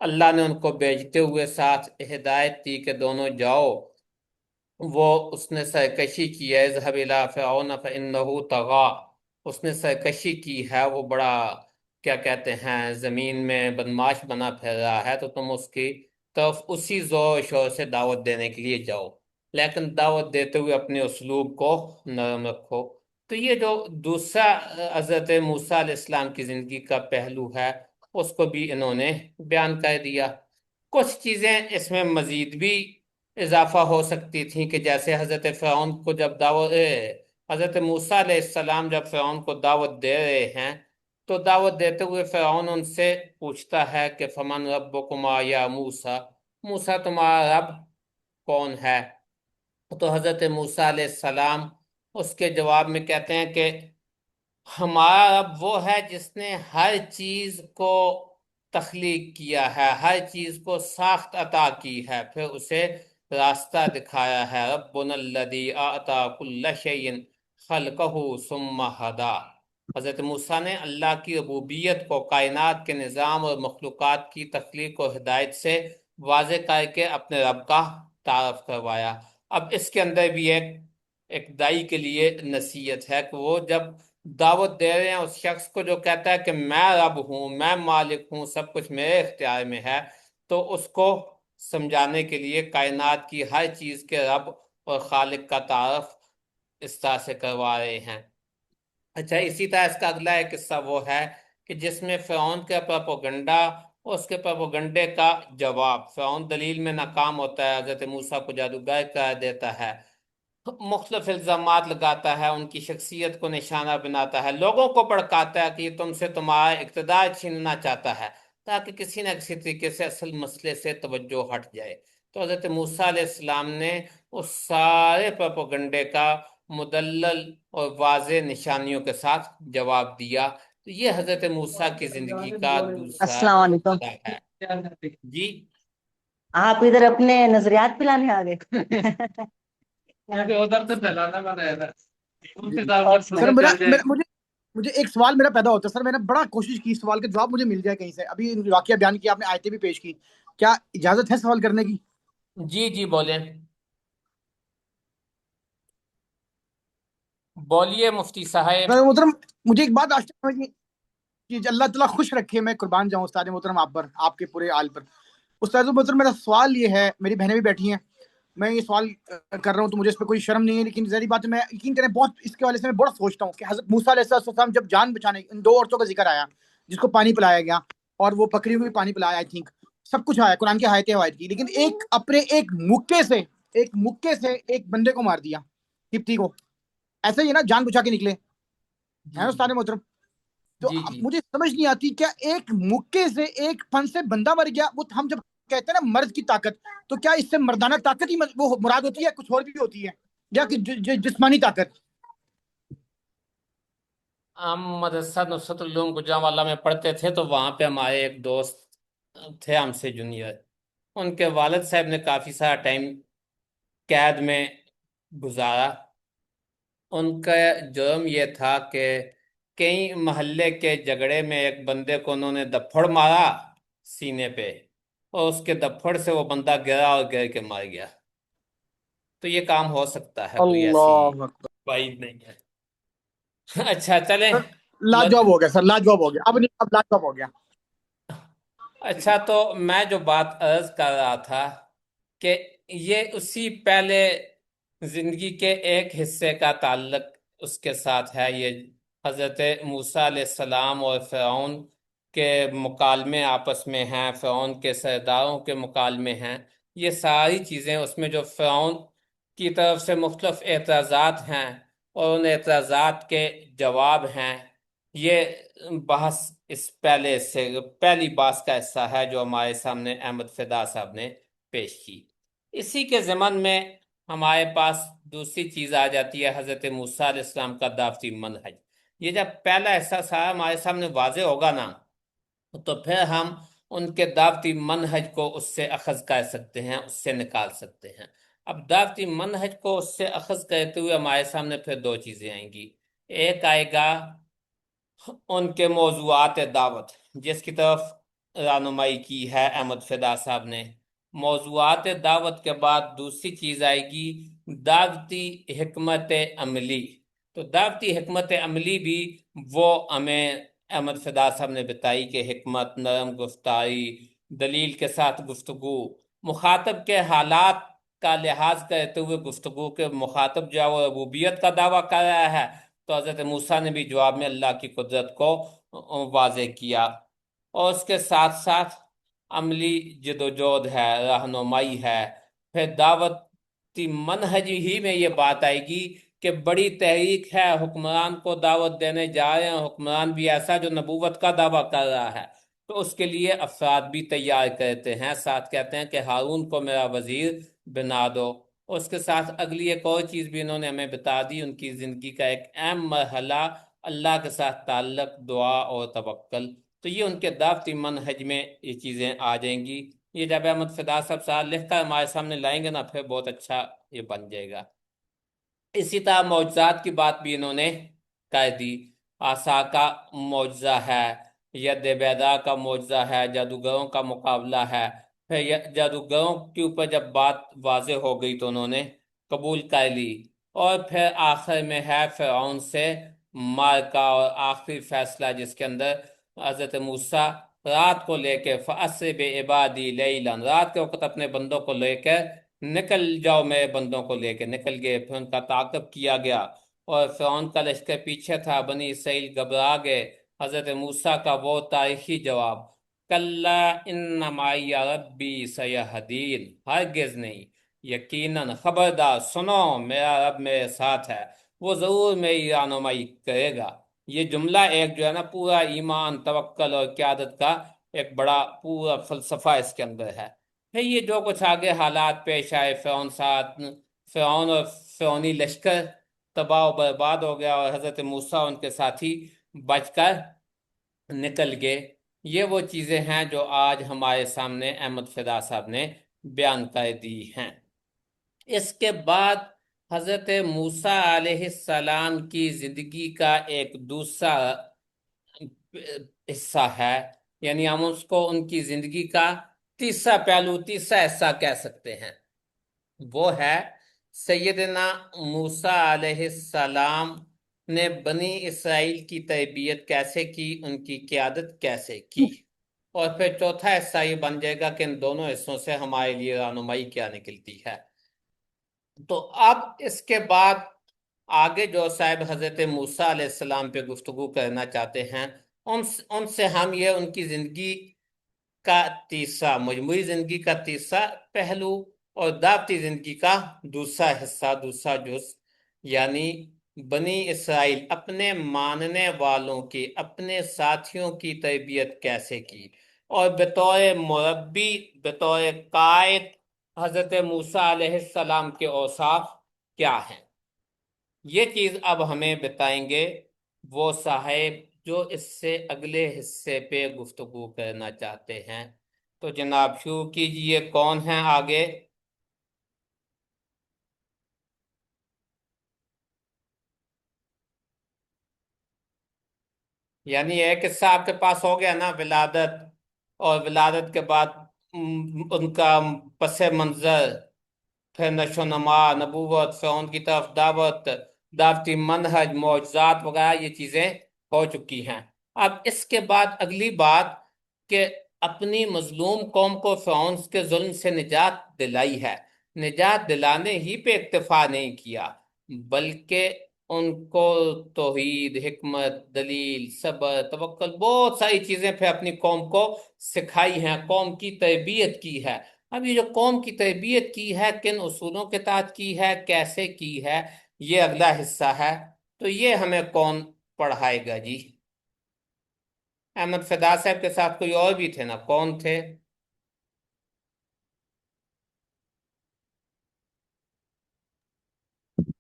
اللہ نے ان کو بھیجتے ہوئے ساتھ ہدایت دی کہ دونوں جاؤ۔ وہ اس نے سرکشی کی ہے، اذهب الى فرعون فانه طغى، اس نے سرکشی کی ہے، وہ بڑا کیا کہتے ہیں زمین میں بدماش بنا پھر رہا ہے، تو تم اس کی طرف اسی زور و شور سے دعوت دینے کے لیے جاؤ، لیکن دعوت دیتے ہوئے اپنے اسلوب کو نرم رکھو۔ تو یہ جو دوسرا حضرت موسیٰ علیہ السلام کی زندگی کا پہلو ہے اس کو بھی انہوں نے بیان کر دیا۔ کچھ چیزیں اس میں مزید بھی اضافہ ہو سکتی تھیں کہ جیسے حضرت فرعون کو جب حضرت موسیٰ علیہ السلام جب فرعون کو دعوت دے رہے ہیں تو دعوت دیتے ہوئے فرعون ان سے پوچھتا ہے کہ فمن ربکما یا موسیٰ، موسیٰ تمہارا رب کون ہے؟ تو حضرت موسیٰ علیہ السلام اس کے جواب میں کہتے ہیں کہ ہمارا رب وہ ہے جس نے ہر چیز کو تخلیق کیا ہے، ہر چیز کو ساخت عطا کی ہے، پھر اسے راستہ دکھایا ہے۔ ربنا الذی اعطی کل شیء خلقہ ثم ہدی۔ حضرت موسیٰ نے اللہ کی ربوبیت کو کائنات کے نظام اور مخلوقات کی تخلیق و ہدایت سے واضح کر کے اپنے رب کا تعارف کروایا۔ اب اس کے اندر بھی ایک دائی کے لیے نصیحت ہے کہ وہ جب دعوت دے رہے ہیں اس شخص کو جو کہتا ہے کہ میں رب ہوں، میں مالک ہوں، سب کچھ میرے اختیار میں ہے، تو اس کو سمجھانے کے لیے کائنات کی ہر چیز کے رب اور خالق کا تعارف اس طرح سے کروا رہے ہیں۔ اچھا، اسی طرح اس کا اگلا ایک قصہ وہ ہے کہ جس میں فرعون کے پروپیگنڈا اور اس کے پروپیگنڈے کا جواب، فرعون دلیل میں ناکام ہوتا ہے، حضرت موسیٰ کو جادوگر قرار دیتا ہے، مختلف الزامات لگاتا ہے، ان کی شخصیت کو نشانہ بناتا ہے، لوگوں کو بھڑکاتا ہے کہ یہ تم سے تمہارا اقتدار چھیننا چاہتا ہے تاکہ کسی نہ کسی طریقے سے اصل مسئلے سے توجہ ہٹ جائے۔ تو حضرت موسیٰ علیہ السلام نے اس سارے پروپیگنڈے کا مدلل اور واضح نشانیوں کے ساتھ جواب دیا۔ تو یہ حضرت موسیٰ کی زندگی کا دوسرا السلام علیکم۔ حصہ ہے۔ جی آپ ادھر اپنے نظریات پلانے آ گئے؟ سر مجھے ایک سوال میرا پیدا ہوتا ہے سر، میں نے بڑا کوشش کی سوال کا جواب مجھے مل جائے کہیں سے، ابھی واقعہ بیان کیا آپ نے، آیتیں بھی پیش کی، کیا اجازت ہے سوال کرنے کی؟ جی جی بولیں، بولیے مفتی صاحب۔ محترم مجھے ایک بات آشنا ہے کہ اللہ تعالیٰ خوش رکھے، میں قربان جاؤں استاد محترم آپ پر، آپ کے پورے آل پر۔ استاد محترم میرا سوال یہ ہے، میری بہنیں بھی بیٹھی ہیں، میں یہ سوال کر رہا ہوں تو مجھے اس پہ کوئی شرم نہیں ہے، لیکن ظاہری بات ہے میں یقین کریں بہت اس کے حوالے سے میں بڑا سوچتا ہوں کہ حضرت موسیٰ علیہ السلام جب جان بچانے، ان دو عورتوں کا ذکر آیا جس کو پانی پلایا گیا اور وہ پکڑی ہوئی پانی پلایا، آئی تھنک سب کچھ آیا، قرآن کی آیتیں روایت کی، لیکن ایک اپنے ایک مکے سے ایک بندے کو مار دیا، قبطی کو، ایسے ہی نا جان بچا کے نکلے ہیں استاد محترم۔ تو جی جی مجھے سمجھ نہیں آتی کیا ایک مکے سے ایک پن سے بندہ مر گیا، وہ ہم جب کہتے ہیں نا مرد کی طاقت، تو کیا اس سے مردانہ طاقت ہی وہ مراد ہوتی ہے، کچھ اور بھی ہوتی ہے، یا کہ جسمانی طاقت؟ ہم مدرسہ نصرت العلوم گجرانوالہ میں پڑھتے تھے تو وہاں پہ ہمارے ایک دوست تھے ہم سے جونیئر، ان کے والد صاحب نے کافی سارا ٹائم قید میں گزارا۔ ان کا جرم یہ تھا کہ کئی محلے کے جھگڑے میں ایک بندے کو انہوں نے دپڑ مارا سینے پہ، اور اس کے دپڑ سے وہ بندہ گرا اور گر کے مار گیا۔ تو یہ کام ہو سکتا ہے، کوئی ایسی اللہ اکبر، بعید نہیں ہے۔ اچھا چلیں، لاجواب ہو گیا سر، لاجواب ہو گیا، اب نہیں، اب لاجواب ہو گیا۔ اچھا تو میں جو بات عرض کر رہا تھا کہ یہ اسی پہلے زندگی کے ایک حصے کا تعلق اس کے ساتھ ہے، یہ حضرت موسیٰ علیہ السلام اور فرعون کے مکالمے آپس میں ہیں، فرعون کے سرداروں کے مکالمے ہیں، یہ ساری چیزیں اس میں جو فرعون کی طرف سے مختلف اعتراضات ہیں اور ان اعتراضات کے جواب ہیں، یہ بحث اس پہلی بحث کا حصہ ہے جو ہمارے سامنے احمد فدا صاحب نے پیش کی۔ اسی کے ضمن میں ہمارے پاس دوسری چیز آ جاتی ہے حضرت موسیٰ علیہ السلام کا دعوتی منہج۔ یہ جب پہلا حصہ سارا ہمارے سامنے واضح ہوگا نا، تو پھر ہم ان کے دعوتی منہج کو اس سے اخذ کر سکتے ہیں، اس سے نکال سکتے ہیں۔ اب دعوتی منہج کو اس سے اخذ کرتے ہوئے ہمارے سامنے پھر دو چیزیں آئیں گی۔ ایک آئے گا ان کے موضوعات دعوت، جس کی طرف رہنمائی کی ہے احمد فدا صاحب نے۔ موضوعات دعوت کے بعد دوسری چیز آئے گی دعوتی حکمت عملی۔ تو دعوتی حکمت عملی بھی وہ ہمیں احمد فدا صاحب نے بتائی کہ حکمت، نرم گفتاری، دلیل کے ساتھ گفتگو، مخاطب کے حالات کا لحاظ کرتے ہوئے گفتگو، کے مخاطب جو ہے وہ ربوبیت کا دعویٰ کر رہا ہے، تو حضرت موسیٰ نے بھی جواب میں اللہ کی قدرت کو واضح کیا۔ اور اس کے ساتھ ساتھ عملی جدوجہد ہے، رہنمائی ہے۔ پھر دعوتی منہج ہی میں یہ بات آئے گی کہ بڑی تحریک ہے، حکمران کو دعوت دینے جا رہے ہیں، حکمران بھی ایسا جو نبوت کا دعویٰ کر رہا ہے، تو اس کے لیے افراد بھی تیار کرتے ہیں، ساتھ کہتے ہیں کہ ہارون کو میرا وزیر بنا دو۔ اس کے ساتھ اگلی ایک اور چیز بھی انہوں نے ہمیں بتا دی، ان کی زندگی کا ایک اہم مرحلہ اللہ کے ساتھ تعلق، دعا اور توکل۔ تو یہ ان کے دعوتی منہج میں یہ چیزیں آ جائیں گی۔ یہ جب احمد فدا صاحب لکھ کر ہمارے سامنے لائیں گے نا، پھر بہت اچھا یہ بن جائے گا۔ اسی طرح معجزات کی بات بھی انہوں نے کہہ دی۔ عصا کا معجزہ ہے، ید بیضاء کا معجزہ ہے، جادوگروں کا مقابلہ ہے۔ پھر جادوگروں کے اوپر جب بات واضح ہو گئی تو انہوں نے قبول کر لی۔ اور پھر آخر میں ہے فرعون سے معرکہ اور آخری فیصلہ، جس کے اندر حضرت موسیٰ رات کو لے کے فَأَسْرِ بِعِبَادِي لَيْلًا، رات کے وقت اپنے بندوں کو لے کر نکل جاؤ، میرے بندوں کو لے کے نکل گئے۔ پھر ان کا تعاقب کیا گیا اور فرعون کا لشکر پیچھے تھا، بنی اسرائیل گھبرا گئے۔ حضرت موسیٰ کا وہ تاریخی جواب، کَلَّا إِنَّ مَعِیَ رَبِّی سَیَہْدِینِ، ہرگز نہیں، یقیناً، خبردار سنو، میرا رب میرے ساتھ ہے، وہ ضرور میری رہنمائی کرے گا۔ یہ جملہ ایک جو ہے نا پورا ایمان، توکل اور قیادت کا ایک بڑا پورا فلسفہ اس کے اندر ہے۔ پھر یہ جو کچھ آگے حالات پیش آئے، فرعون اور فرعونی لشکر تباہ و برباد ہو گیا اور حضرت موسیٰ ان کے ساتھی بچ کر نکل گئے۔ یہ وہ چیزیں ہیں جو آج ہمارے سامنے احمد فدا صاحب نے بیان کر دی ہیں۔ اس کے بعد حضرت موسیٰ علیہ السلام کی زندگی کا ایک دوسرا حصہ ہے، یعنی ہم اس کو ان کی زندگی کا تیسرا پہلو، تیسرا حصہ کہہ سکتے ہیں۔ وہ ہے سیدنا موسیٰ علیہ السلام نے بنی اسرائیل کی تربیت کیسے کی، ان کی قیادت کیسے کی۔ اور پھر چوتھا حصہ یہ بن جائے گا کہ ان دونوں حصوں سے ہمارے لیے رہنمائی کیا نکلتی ہے۔ تو اب اس کے بعد آگے جو صاحب حضرت موسیٰ علیہ السلام پہ گفتگو کرنا چاہتے ہیں، ان سے ہم یہ ان کی زندگی کا تیسرا، مجموعی زندگی کا تیسرا پہلو اور دعوتی زندگی کا دوسرا حصہ، دوسرا جز، یعنی بنی اسرائیل اپنے ماننے والوں کی، اپنے ساتھیوں کی تربیت کیسے کی، اور بطور مربی، بطور قائد حضرت موسیٰ علیہ السلام کے اوصاف کیا ہیں۔ یہ چیز اب ہمیں بتائیں گے وہ صاحب جو اس سے اگلے حصے پہ گفتگو کرنا چاہتے ہیں۔ تو جناب شروع کیجئے، کون ہیں آگے؟ یعنی ایک حصہ آپ کے پاس ہو گیا نا، ولادت، اور ولادت کے بعد ان کا پس منظر، پھر نشو و نما، نبوت، فرعون کی طرف دعوت، دعوتی منہج، معجزات وغیرہ، یہ چیزیں ہو چکی ہیں۔ اب اس کے بعد اگلی بات کہ اپنی مظلوم قوم کو فرعون کے ظلم سے نجات دلائی ہے۔ نجات دلانے ہی پہ اکتفا نہیں کیا، بلکہ ان کو توحید، حکمت، دلیل، صبر، توکل، بہت ساری چیزیں پھر اپنی قوم کو سکھائی ہیں، قوم کی تربیت کی ہے۔ اب یہ جو قوم کی تربیت کی ہے، کن اصولوں کے تحت کی ہے، کیسے کی ہے، یہ اگلا حصہ ہے۔ تو یہ ہمیں کون پڑھائے گا جی؟ احمد فدا صاحب کے ساتھ کوئی اور بھی تھے نا، کون تھے؟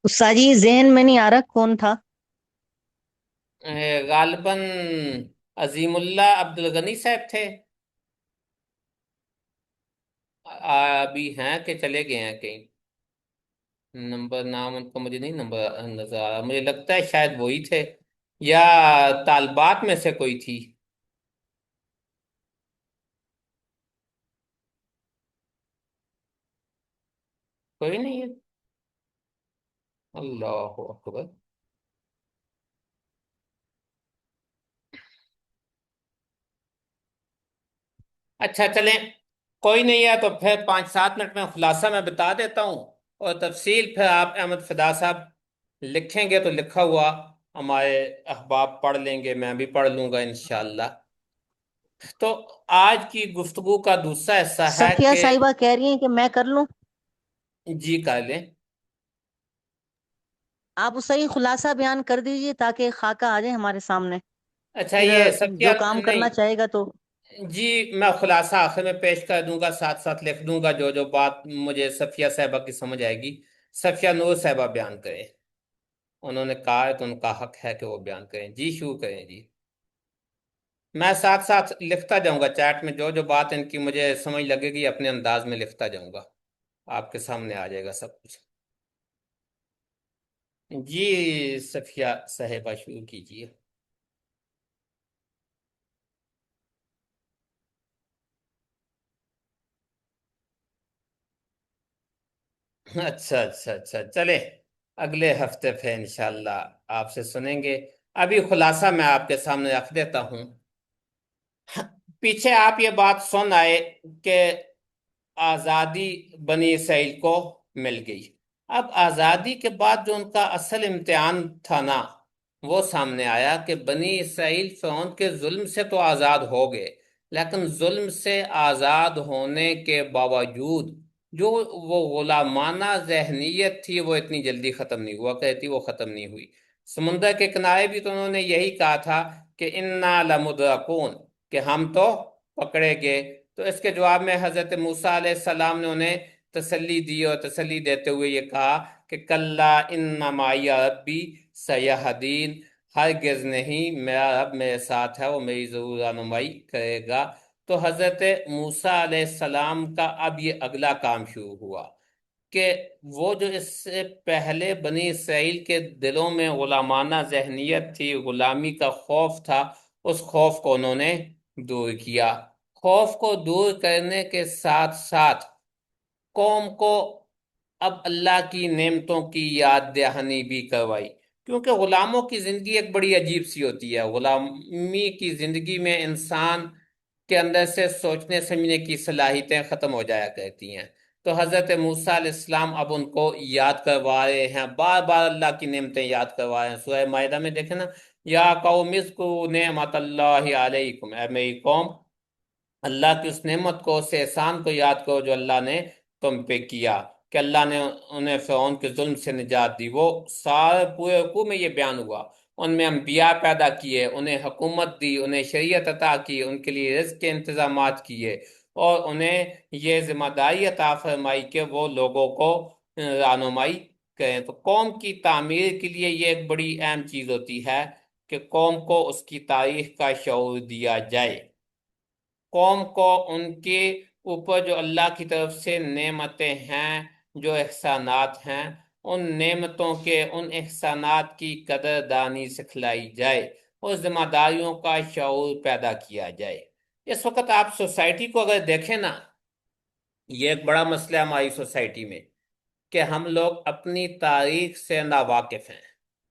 استاد جی ذہن میں نہیں آ رہا کون تھا۔ غالباً عظیم اللہ عبد الغنی صاحب تھے، ابھی ہیں کہ چلے گئے ہیں کہیں؟ نمبر نام ان کا مجھے نہیں نمبر نظر آ رہا، مجھے لگتا ہے شاید وہی تھے، یا طالبات میں سے کوئی تھی۔ کوئی نہیں ہے؟ اللہ اکبر! اچھا چلیں، کوئی نہیں ہے تو پھر 5-7 منٹ میں خلاصہ میں بتا دیتا ہوں، اور تفصیل پھر آپ احمد فدا صاحب لکھیں گے تو لکھا ہوا ہمارے احباب پڑھ لیں گے، میں بھی پڑھ لوں گا انشاءاللہ۔ تو آج کی گفتگو کا دوسرا حصہ ہے صفیہ کہ صاحبہ کہہ رہی ہیں کہ میں کر لوں، جی کر لیں۔ آپ اس صحیح خلاصہ بیان کر دیجئے تاکہ خاکہ آ جائے ہمارے سامنے، اچھا پھر یہ صفیہ، جو کام کرنا نہیں چاہے گا تو۔ جی، میں خلاصہ آخر میں پیش کر دوں گا، ساتھ ساتھ لکھ دوں گا جو جو بات مجھے صفیہ صاحبہ کی سمجھ آئے گی، صفیہ نور صاحبہ بیان کریں، انہوں نے کہا ہے تو ان کا حق ہے کہ وہ بیان کریں، جی شروع کریں جی۔ میں ساتھ ساتھ لکھتا جاؤں گا چیٹ میں، جو جو بات ان کی مجھے سمجھ لگے گی اپنے انداز میں لکھتا جاؤں گا، آپ کے سامنے آ جائے گا سب کچھ۔ جی صفیہ صاحبہ شروع کیجیے۔ اچھا اچھا اچھا، چلے اگلے ہفتے پھر انشاءاللہ آپ سے سنیں گے، ابھی خلاصہ میں آپ کے سامنے رکھ دیتا ہوں۔ پیچھے آپ یہ بات سن آئے کہ آزادی بنی اسرائیل کو مل گئی، اب آزادی کے بعد جو ان کا اصل امتحان تھا نا، وہ سامنے آیا کہ بنی اسرائیل فرعون کے ظلم سے تو آزاد ہو گئے، لیکن ظلم سے آزاد ہونے کے باوجود جو وہ غلامانہ ذہنیت تھی وہ اتنی جلدی ختم نہیں ہوا کرتی، وہ ختم نہیں ہوئی۔ سمندر کے کنارے بھی تو انہوں نے یہی کہا تھا کہ انا لمدرکون، کہ ہم تو پکڑے گئے۔ تو اس کے جواب میں حضرت موسیٰ علیہ السلام نے انہیں تسلی دی، اور تسلی دیتے ہوئے یہ کہا کہ کلا ان معی ربی سیہدین، ہرگز نہیں، میرا رب میرے ساتھ ہے، وہ میری ضرور رہنمائی کرے گا۔ تو حضرت موسیٰ علیہ السلام کا اب یہ اگلا کام شروع ہوا کہ وہ جو اس سے پہلے بنی اسرائیل کے دلوں میں غلامانہ ذہنیت تھی، غلامی کا خوف تھا، اس خوف کو انہوں نے دور کیا۔ خوف کو دور کرنے کے ساتھ ساتھ قوم کو اب اللہ کی نعمتوں کی یاد دہانی بھی کروائی، کیونکہ غلاموں کی زندگی ایک بڑی عجیب سی ہوتی ہے، غلامی کی زندگی میں انسان کے اندر سے سوچنے سمجھنے کی صلاحیتیں ختم ہو جایا کرتی ہیں۔ تو حضرت موسیٰ علیہ السلام اب ان کو یاد کروا رہے ہیں، بار بار اللہ کی نعمتیں یاد کروا رہے ہیں۔ سورہ مائدہ میں دیکھیں نا، یا قوم اذکروا نعمت اللہ علیکم، اے میری قوم اللہ کی اس نعمت کو، اس احسان کو یاد کرو جو اللہ نے تم پہ کیا، کہ اللہ نے انہیں فرعون کے ظلم سے نجات دی۔ وہ سارے پورے رکوع میں یہ بیان ہوا، ان میں انبیاء پیدا کیے، انہیں حکومت دی، انہیں شریعت عطا کی، ان کے لیے رزق کے انتظامات کیے، اور انہیں یہ ذمہ داری عطا فرمائی کہ وہ لوگوں کو رہنمائی کریں۔ تو قوم کی تعمیر کے لیے یہ ایک بڑی اہم چیز ہوتی ہے کہ قوم کو اس کی تاریخ کا شعور دیا جائے، قوم کو ان کے اوپر جو اللہ کی طرف سے نعمتیں ہیں، جو احسانات ہیں، ان نعمتوں کے، ان احسانات کی قدر دانی سکھلائی جائے، اور ذمہ داریوں کا شعور پیدا کیا جائے۔ اس وقت آپ سوسائٹی کو اگر دیکھیں نا، یہ ایک بڑا مسئلہ ہے ہماری سوسائٹی میں کہ ہم لوگ اپنی تاریخ سے ناواقف ہیں،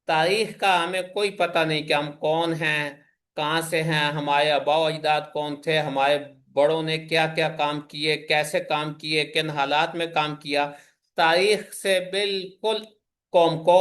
تاریخ کا ہمیں کوئی پتہ نہیں کہ ہم کون ہیں، کہاں سے ہیں، ہمارے آباء و اجداد کون تھے، ہمارے بڑوں نے کیا کیا کام کیے، کیسے کام کیے، کن حالات میں کام کیا۔ تاریخ سے بالکل قوم کو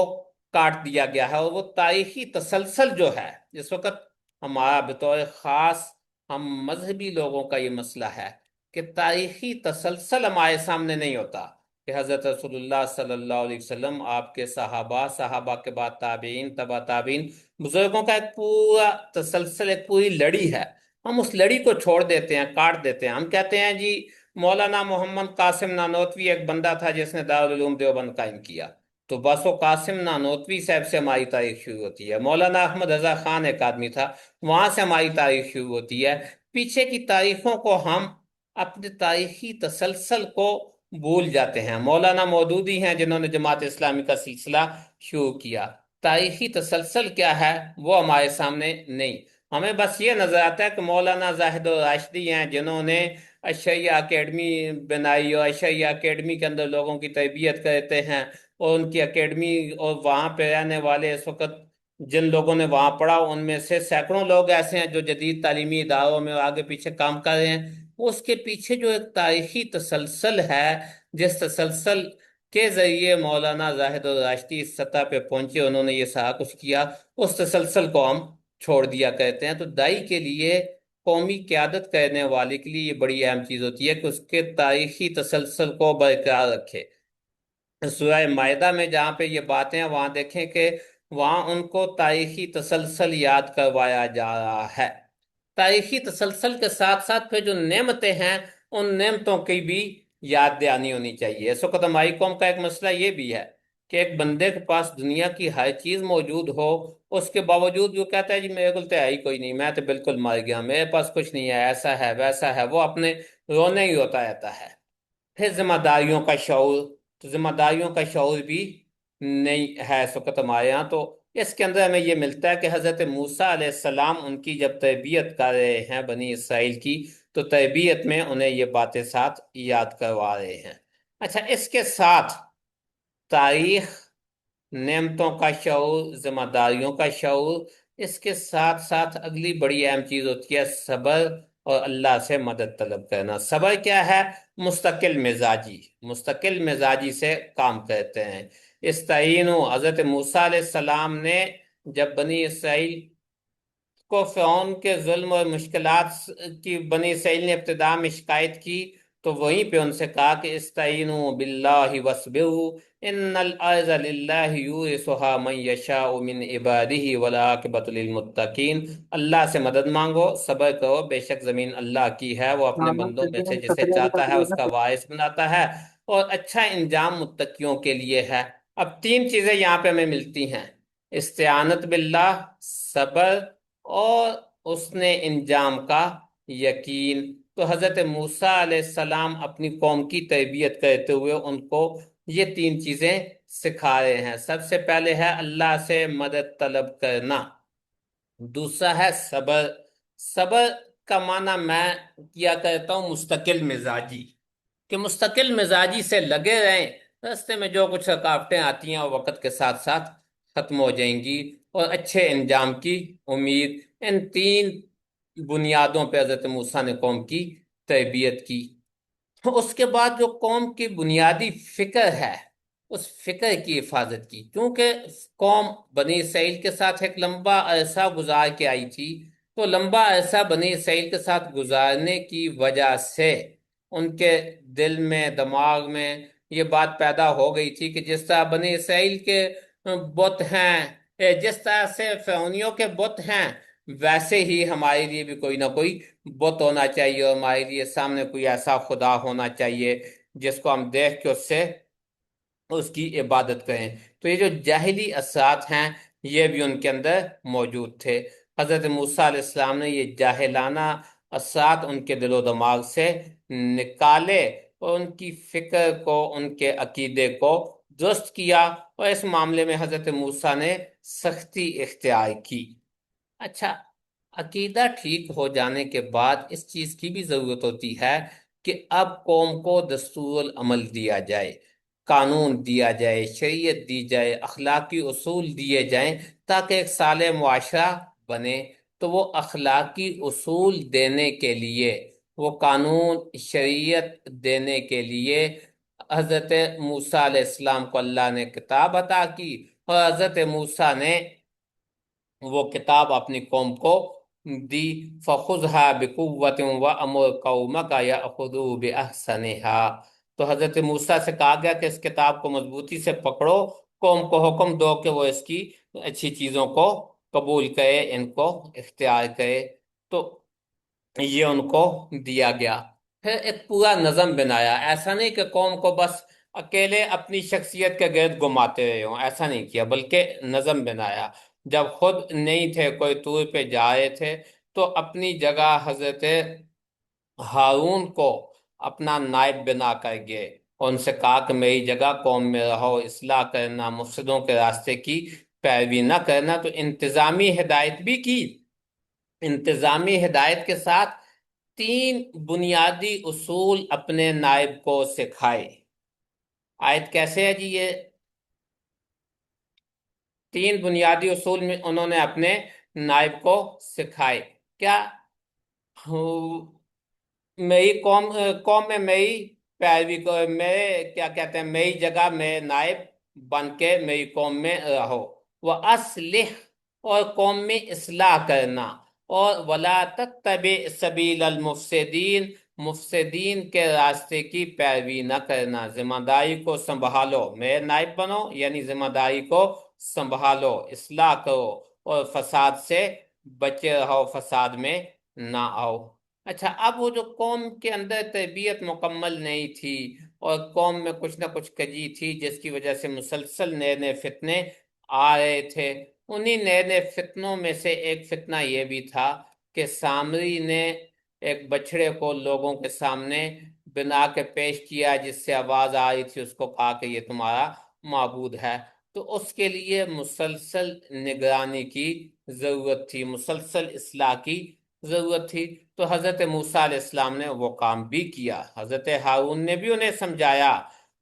کاٹ دیا گیا ہے، اور وہ تاریخی تسلسل جو ہے اس وقت ہمارا بطور خاص ہم مذہبی لوگوں کا یہ مسئلہ ہے کہ تاریخی تسلسل ہمارے سامنے نہیں ہوتا، کہ حضرت رسول اللہ صلی اللہ علیہ وسلم، آپ کے صحابہ، صحابہ کے بعد تابعین، تبع تابعین، بزرگوں کا ایک پورا تسلسل، ایک پوری لڑی ہے، ہم اس لڑی کو چھوڑ دیتے ہیں، کاٹ دیتے ہیں۔ ہم کہتے ہیں جی مولانا محمد قاسم نانوتوی ایک بندہ تھا جس نے دارالعلوم دیوبند قائم کیا، تو بس وہ قاسم نانوتوی صاحب سے ہماری تاریخ شروع ہوتی ہے، مولانا احمد رضا خان ایک آدمی تھا، وہاں سے ہماری تاریخ شروع ہوتی ہے۔ پیچھے کی تاریخوں کو ہم اپنے تاریخی تسلسل کو بھول جاتے ہیں۔ مولانا مودودی ہیں جنہوں نے جماعت اسلامی کا سلسلہ شروع کیا، تاریخی تسلسل کیا ہے وہ ہمارے سامنے نہیں۔ ہمیں بس یہ نظر آتا ہے کہ مولانا زاہد الراشدی ہیں جنہوں نے اشعیہ اکیڈمی بنائی، اور اشعیہ اکیڈمی کے اندر لوگوں کی تربیت کرتے ہیں، اور ان کی اکیڈمی اور وہاں پہ رہنے والے اس وقت جن لوگوں نے وہاں پڑھا ان میں سے سینکڑوں لوگ ایسے ہیں جو جدید تعلیمی اداروں میں آگے پیچھے کام کر رہے ہیں۔ اس کے پیچھے جو ایک تاریخی تسلسل ہے، جس تسلسل کے ذریعے مولانا زاہد الراشدی اس سطح پہ پہنچے، انہوں نے یہ سارا کچھ کیا، اس تسلسل کو ہم چھوڑ دیا کرتے ہیں۔ تو دائی کے لیے، قومی قیادت کرنے والے کے لیے یہ بڑی اہم چیز ہوتی ہے کہ اس کے تاریخی تسلسل کو برقرار رکھے۔ سورہ مائدہ میں جہاں پہ یہ باتیں ہیں وہاں دیکھیں کہ وہاں ان کو تاریخی تسلسل یاد کروایا جا رہا ہے۔ تاریخی تسلسل کے ساتھ ساتھ پھر جو نعمتیں ہیں ان نعمتوں کی بھی یاد دہانی ہونی چاہیے۔ اس وقت ہماری قوم کا ایک مسئلہ یہ بھی ہے کہ ایک بندے کے پاس دنیا کی ہر چیز موجود ہو، اس کے باوجود وہ کہتا ہے جی میرے کو تو ہے ہی کوئی نہیں، میں تو بالکل مر گیا، میرے پاس کچھ نہیں ہے، ایسا ہے ویسا ہے، وہ اپنے رونے ہی ہوتا رہتا ہے۔ پھر ذمہ داریوں کا شعور، تو ذمہ داریوں کا شعور بھی نہیں ہے اس وقت ہمارے یہاں۔ تو اس کے اندر ہمیں یہ ملتا ہے کہ حضرت موسیٰ علیہ السلام ان کی جب تربیت کر رہے ہیں بنی اسرائیل کی، تو تربیت میں انہیں یہ باتیں ساتھ یاد کروا رہے ہیں۔ اچھا، اس کے ساتھ تاریخ، نعمتوں کا شعور، ذمہ داریوں کا شعور، اس کے ساتھ ساتھ اگلی بڑی اہم چیز ہوتی ہے صبر اور اللہ سے مدد طلب کرنا۔ صبر کیا ہے؟ مستقل مزاجی، مستقل مزاجی سے کام کرتے ہیں۔ استعینوا، حضرت موسیٰ علیہ السلام نے جب بنی اسرائیل کو فرعون کے ظلم اور مشکلات کی بنی اسرائیل نے ابتدا میں شکایت کی، تو وہیں پہ ان سے کہا کہ استعینوا باللہ واصبروا ان الارض للہ یورثها من یشاء من عبادہ والعاقبۃ للمتقین۔ اللہ سے مدد مانگو، صبر کرو، بے شک زمین اللہ کی ہے، وہ اپنے بندوں میں سے جسے چاہتا ہے اس کا وارث بناتا ہے، اور اچھا انجام متقیوں کے لیے ہے۔ اب تین چیزیں یہاں پہ ہمیں ملتی ہیں: استعانت باللہ، صبر، اور اس نے انجام کا یقین۔ تو حضرت موسیٰ علیہ السلام اپنی قوم کی تربیت کرتے ہوئے ان کو یہ تین چیزیں سکھا رہے ہیں۔ سب سے پہلے ہے اللہ سے مدد طلب کرنا، دوسرا ہے صبر۔ صبر کا معنی میں کیا کرتا ہوں مستقل مزاجی، کہ مستقل مزاجی سے لگے رہیں، راستے میں جو کچھ رکاوٹیں آتی ہیں وہ وقت کے ساتھ ساتھ ختم ہو جائیں گی، اور اچھے انجام کی امید۔ ان تین بنیادوں پہ حضرت موسیٰ نے قوم کی تربیت کی۔ اس کے بعد جو قوم کی بنیادی فکر ہے، اس فکر کی حفاظت کی، کیونکہ قوم بنی اسرائیل کے ساتھ ایک لمبا عرصہ گزار کے آئی تھی، تو لمبا عرصہ بنی اسرائیل کے ساتھ گزارنے کی وجہ سے ان کے دل میں، دماغ میں یہ بات پیدا ہو گئی تھی کہ جس طرح بنی اسرائیل کے بت ہیں، جس طرح سے فرعونیوں کے بت ہیں، ویسے ہی ہمارے لیے بھی کوئی نہ کوئی بت ہونا چاہیے، اور ہمارے لیے سامنے کوئی ایسا خدا ہونا چاہیے جس کو ہم دیکھ کے اس کی عبادت کریں۔ تو یہ جو جاہلی اثرات ہیں یہ بھی ان کے اندر موجود تھے۔ حضرت موسیٰ علیہ السلام نے یہ جاہلانہ اثرات ان کے دل و دماغ سے نکالے، اور ان کی فکر کو، ان کے عقیدے کو درست کیا، اور اس معاملے میں حضرت موسیٰ نے سختی اختیار کی۔ اچھا، عقیدہ ٹھیک ہو جانے کے بعد اس چیز کی بھی ضرورت ہوتی ہے کہ اب قوم کو دستور العمل دیا جائے، قانون دیا جائے، شریعت دی جائے، اخلاقی اصول دیے جائیں، تاکہ ایک صالح معاشرہ بنے۔ تو وہ اخلاقی اصول دینے کے لیے، وہ قانون شریعت دینے کے لیے حضرت موسیٰ علیہ السلام کو اللہ نے کتاب عطا کی، اور حضرت موسیٰ نے وہ کتاب اپنی قوم کو دی۔ فَخُذْهَا بِقُوَّةٍ وَأَمُرْ قَوْمَكَ يَأْخُذُوا بِأَحْسَنِهَا۔ تو حضرت موسیٰ سے کہا گیا کہ اس کتاب کو مضبوطی سے پکڑو، قوم کو حکم دو کہ وہ اس کی اچھی چیزوں کو قبول کرے، ان کو اختیار کرے۔ تو یہ ان کو دیا گیا۔ پھر ایک پورا نظم بنایا، ایسا نہیں کہ قوم کو بس اکیلے اپنی شخصیت کے گرد گھماتے رہے ہوں، ایسا نہیں کیا، بلکہ نظم بنایا۔ جب خود نہیں تھے، کوئی طور پہ جا رہے تھے، تو اپنی جگہ حضرت ہارون کو اپنا نائب بنا کر گئے اور ان سے کہا کہ میری جگہ قوم میں رہو، اصلاح کرنا، مفسدوں کے راستے کی پیروی نہ کرنا۔ تو انتظامی ہدایت بھی کی۔ انتظامی ہدایت کے ساتھ 3 بنیادی اصول اپنے نائب کو سکھائے۔ آیت کیسے ہے جی یہ؟ 3 بنیادی اصول میں انہوں نے اپنے نائب کو سکھائے۔ کیا؟ میری قوم میں میری پیروی کو، میرے کیا کہتے ہیں، میری جگہ میں نائب بن کے میری قوم میں رہو، وہ اصلح، اور قوم میں اصلاح کرنا، اور ولا تتبع سبیل المفسدین، مفسدین کے راستے کی پیروی نہ کرنا۔ ذمہ داری کو سنبھالو، میرے نائب بنو، یعنی ذمہ داری کو سنبھالو، اصلاح کرو، اور فساد سے بچے رہو، فساد میں نہ آؤ۔ اچھا، اب وہ جو قوم کے اندر تربیت مکمل نہیں تھی اور قوم میں کچھ نہ کچھ کجی تھی، جس کی وجہ سے مسلسل نئے نئے فتنے آ رہے تھے، انہی نئے نئے فتنوں میں سے ایک فتنہ یہ بھی تھا کہ سامری نے ایک بچڑے کو لوگوں کے سامنے بنا کے پیش کیا، جس سے آواز آ رہی تھی، اس کو کہا کہ یہ تمہارا معبود ہے۔ تو اس کے لیے مسلسل نگرانی کی ضرورت تھی، مسلسل اصلاح کی ضرورت تھی۔ تو حضرت موسیٰ علیہ السلام نے وہ کام بھی کیا، حضرت ہارون نے بھی انہیں سمجھایا،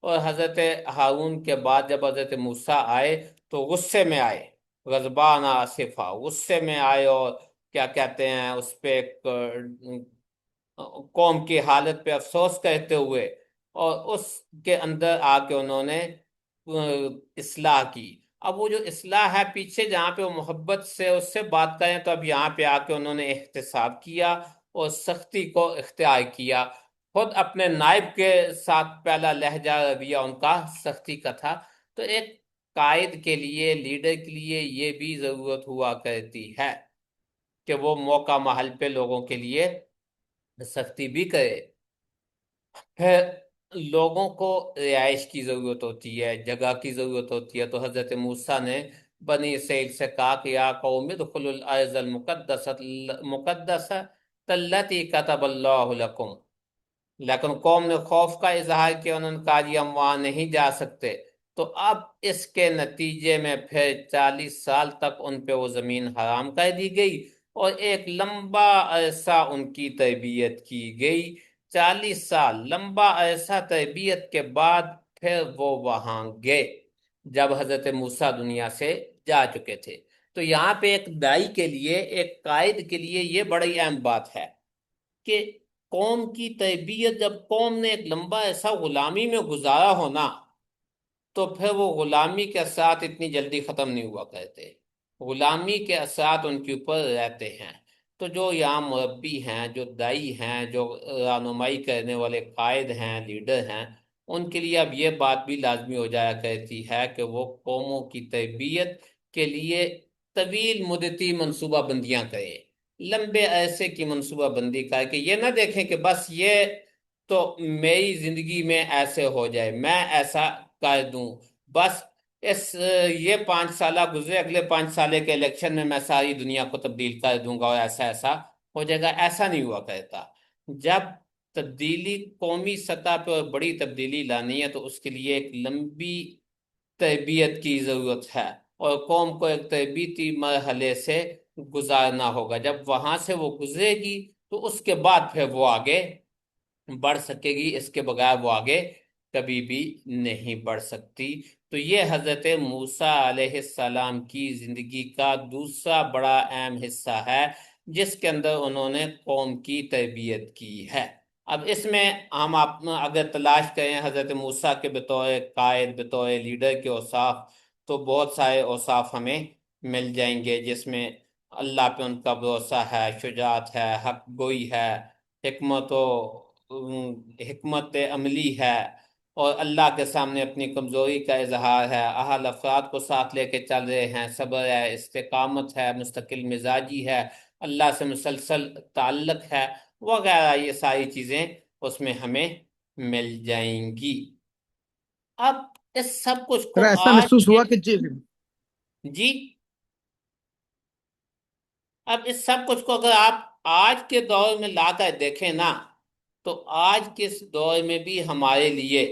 اور حضرت ہارون کے بعد جب حضرت موسیٰ آئے تو غصے میں آئے، غضبان آصفہ، غصے میں آئے، اور کیا کہتے ہیں، اس پہ قوم کی حالت پہ افسوس کرتے ہوئے، اور اس کے اندر آ کے انہوں نے اصلاح کی۔ اب وہ جو اصلاح ہے پیچھے جہاں پہ وہ محبت سے اس سے بات کریں، تو اب یہاں پہ آ کے انہوں نے احتساب کیا اور سختی کو اختیار کیا۔ خود اپنے نائب کے ساتھ پہلا لہجہ رویہ ان کا سختی کا تھا۔ تو ایک قائد کے لیے، لیڈر کے لیے یہ بھی ضرورت ہوا کرتی ہے کہ وہ موقع محل پہ لوگوں کے لیے سختی بھی کرے۔ پھر لوگوں کو رہائش کی ضرورت ہوتی ہے، جگہ کی ضرورت ہوتی ہے۔ تو حضرت موسیٰ نے بنی اسرائیل سے کہا کہ یا قوم ادخلوا الارض المقدسہ التی کتب اللہ لکم، لیکن قوم نے خوف کا اظہار کیا، انہوں نے کہا جی ہم وہاں نہیں جا سکتے۔ تو اب اس کے نتیجے میں پھر 40 سال تک ان پہ وہ زمین حرام کر دی گئی، اور ایک لمبا عرصہ ان کی تربیت کی گئی۔ 40 سال لمبا عرصہ تربیت کے بعد پھر وہ وہاں گئے، جب حضرت موسیٰ دنیا سے جا چکے تھے۔ تو یہاں پہ ایک دائی کے لیے، ایک قائد کے لیے یہ بڑی اہم بات ہے کہ قوم کی تربیت، جب قوم نے ایک لمبا ایسا غلامی میں گزارا ہونا، تو پھر وہ غلامی کے اثرات اتنی جلدی ختم نہیں ہوا کرتے، غلامی کے اثرات ان کے اوپر رہتے ہیں۔ تو جو یہاں مربی ہیں، جو دائی ہیں، جو رہنمائی کرنے والے قائد ہیں، لیڈر ہیں، ان کے لیے اب یہ بات بھی لازمی ہو جایا کرتی ہے کہ وہ قوموں کی تربیت کے لیے طویل مدتی منصوبہ بندیاں کریں، لمبے عرصے کی منصوبہ بندی کر کے یہ نہ دیکھیں کہ بس یہ تو میری زندگی میں ایسے ہو جائے، میں ایسا کر دوں، بس یہ 5 سالہ گزرے، اگلے 5 سالے کے الیکشن میں ساری دنیا کو تبدیل کر دوں گا اور ایسا ایسا ہو جائے گا۔ ایسا نہیں ہوا کرتا۔ جب تبدیلی قومی سطح پہ اور بڑی تبدیلی لانی ہے، تو اس کے لیے ایک لمبی تربیت کی ضرورت ہے، اور قوم کو ایک تربیتی مرحلے سے گزارنا ہوگا۔ جب وہاں سے وہ گزرے گی تو اس کے بعد پھر وہ آگے بڑھ سکے گی، اس کے بغیر وہ آگے کبھی بھی نہیں بڑھ سکتی۔ تو یہ حضرت موسیٰ علیہ السلام کی زندگی کا دوسرا بڑا اہم حصہ ہے، جس کے اندر انہوں نے قوم کی تربیت کی ہے۔ اب اس میں ہم اگر تلاش کریں حضرت موسیٰ کے بطور قائد، بطور لیڈر کے اوصاف، تو بہت سارے اوصاف ہمیں مل جائیں گے، جس میں اللہ پہ ان کا بھروسہ ہے، شجاعت ہے، حق گوئی ہے، حکمت عملی ہے، اور اللہ کے سامنے اپنی کمزوری کا اظہار ہے، اہل افراد کو ساتھ لے کے چل رہے ہیں، صبر ہے، استقامت ہے، مستقل مزاجی ہے، اللہ سے مسلسل تعلق ہے، وغیرہ۔ یہ ساری چیزیں اس میں ہمیں مل جائیں گی۔ اب اس سب کچھ سر کو ایسا آج محسوس کے، ہوا کہ جی جی، اب اس سب کچھ کو اگر آپ آج کے دور میں لا کر دیکھیں نا، تو آج کے اس دور میں بھی ہمارے لیے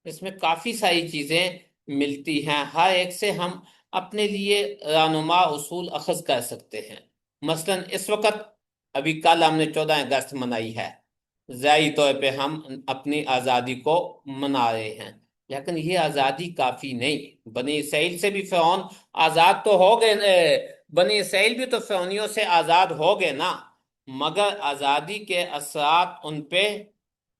اس میں کافی ساری چیزیں ملتی ہیں، ہر ایک سے ہم اپنے لیے رہنما اصول اخذ کر سکتے ہیں۔ مثلا اس وقت ابھی کل ہم نے 14 اگست منائی ہے، ظاہری طور پہ ہم اپنی آزادی کو منا رہے ہیں، لیکن یہ آزادی کافی نہیں۔ بنی اسرائیل سے بھی فرعون آزاد تو ہو گئے، بنی اسرائیل بھی تو فرعونیوں سے آزاد ہو گئے نا، مگر آزادی کے اثرات ان پہ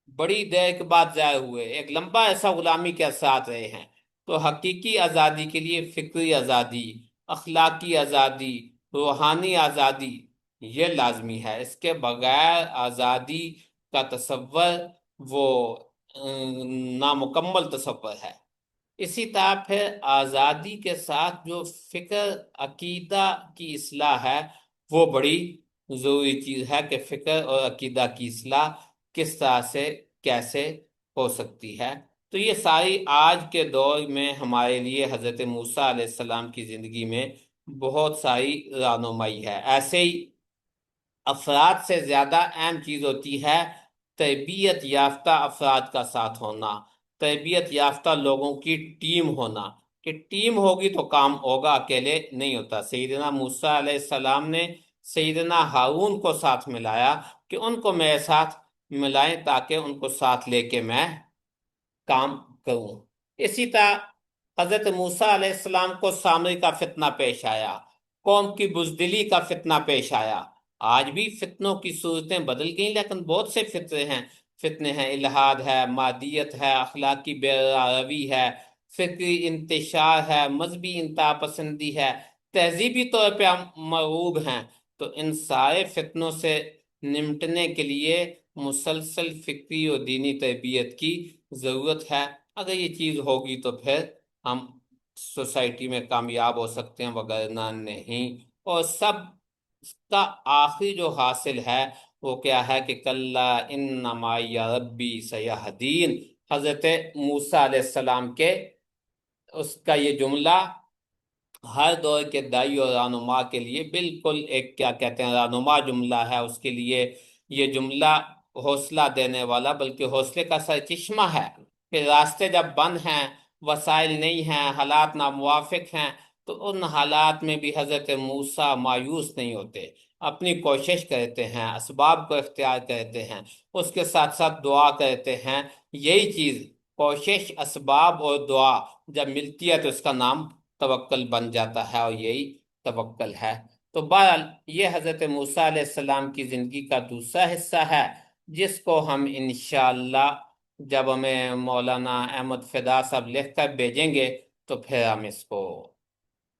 بڑی دیر کے بعد ظاہر ہوئے، ایک لمبا ایسا غلامی کے اثرات رہے ہیں۔ تو حقیقی آزادی کے لیے فکری آزادی، اخلاقی آزادی، روحانی آزادی یہ لازمی ہے۔ اس کے بغیر آزادی کا تصور وہ نامکمل تصور ہے۔ اسی طرح پھر آزادی کے ساتھ جو فکر عقیدہ کی اصلاح ہے وہ بڑی ضروری چیز ہے، کہ فکر اور عقیدہ کی اصلاح کس طرح سے کیسے ہو سکتی ہے۔ تو یہ ساری آج کے دور میں ہمارے لیے حضرت موسیٰ علیہ السلام کی زندگی میں بہت ساری رہنمائی ہے۔ ایسے ہی افراد سے زیادہ اہم چیز ہوتی ہے تربیت یافتہ افراد کا ساتھ ہونا، تربیت یافتہ لوگوں کی ٹیم ہونا، کہ ٹیم ہوگی تو کام ہوگا، اکیلے نہیں ہوتا۔ سیدنا موسیٰ علیہ السلام نے سیدنا ہارون کو ساتھ ملایا کہ ان کو میرے ساتھ ملائیں تاکہ ان کو ساتھ لے کے میں کام کروں۔ اسی طرح حضرت موسیٰ علیہ السلام کو سامری کا فتنہ پیش آیا، قوم کی بزدلی کا فتنہ پیش آیا۔ آج بھی فتنوں کی صورتیں بدل گئیں، لیکن بہت سے فتنے ہیں، الحاد ہے، مادیت ہے، اخلاقی بے روی ہے، فکری انتشار ہے، مذہبی انتہا پسندی ہے، تہذیبی طور پہ ہم مرعوب ہیں۔ تو ان سارے فتنوں سے نمٹنے کے لیے مسلسل فکری اور دینی تربیت کی ضرورت ہے۔ اگر یہ چیز ہوگی تو پھر ہم سوسائٹی میں کامیاب ہو سکتے ہیں، وگرنہ نہیں۔ اور سب کا آخری جو حاصل ہے وہ کیا ہے کہ کلا ان معی ربی سیہدین۔ حضرت موسیٰ علیہ السلام کے اس کا یہ جملہ ہر دور کے دائی اور رہنما کے لیے بالکل ایک کیا کہتے ہیں رہنما جملہ ہے۔ اس کے لیے یہ جملہ حوصلہ دینے والا بلکہ حوصلے کا سرچشمہ ہے، کہ راستے جب بند ہیں، وسائل نہیں ہیں، حالات ناموافق ہیں، تو ان حالات میں بھی حضرت موسیٰ مایوس نہیں ہوتے، اپنی کوشش کرتے ہیں، اسباب کو اختیار کرتے ہیں، اس کے ساتھ ساتھ دعا کرتے ہیں۔ یہی چیز کوشش، اسباب اور دعا جب ملتی ہے تو اس کا نام توکل بن جاتا ہے، اور یہی توکل ہے۔ تو بہرحال یہ حضرت موسیٰ علیہ السلام کی زندگی کا دوسرا حصہ ہے، جس کو ہم انشاءاللہ جب ہمیں مولانا احمد فدا صاحب لکھ کر بھیجیں گے تو پھر ہم اس کو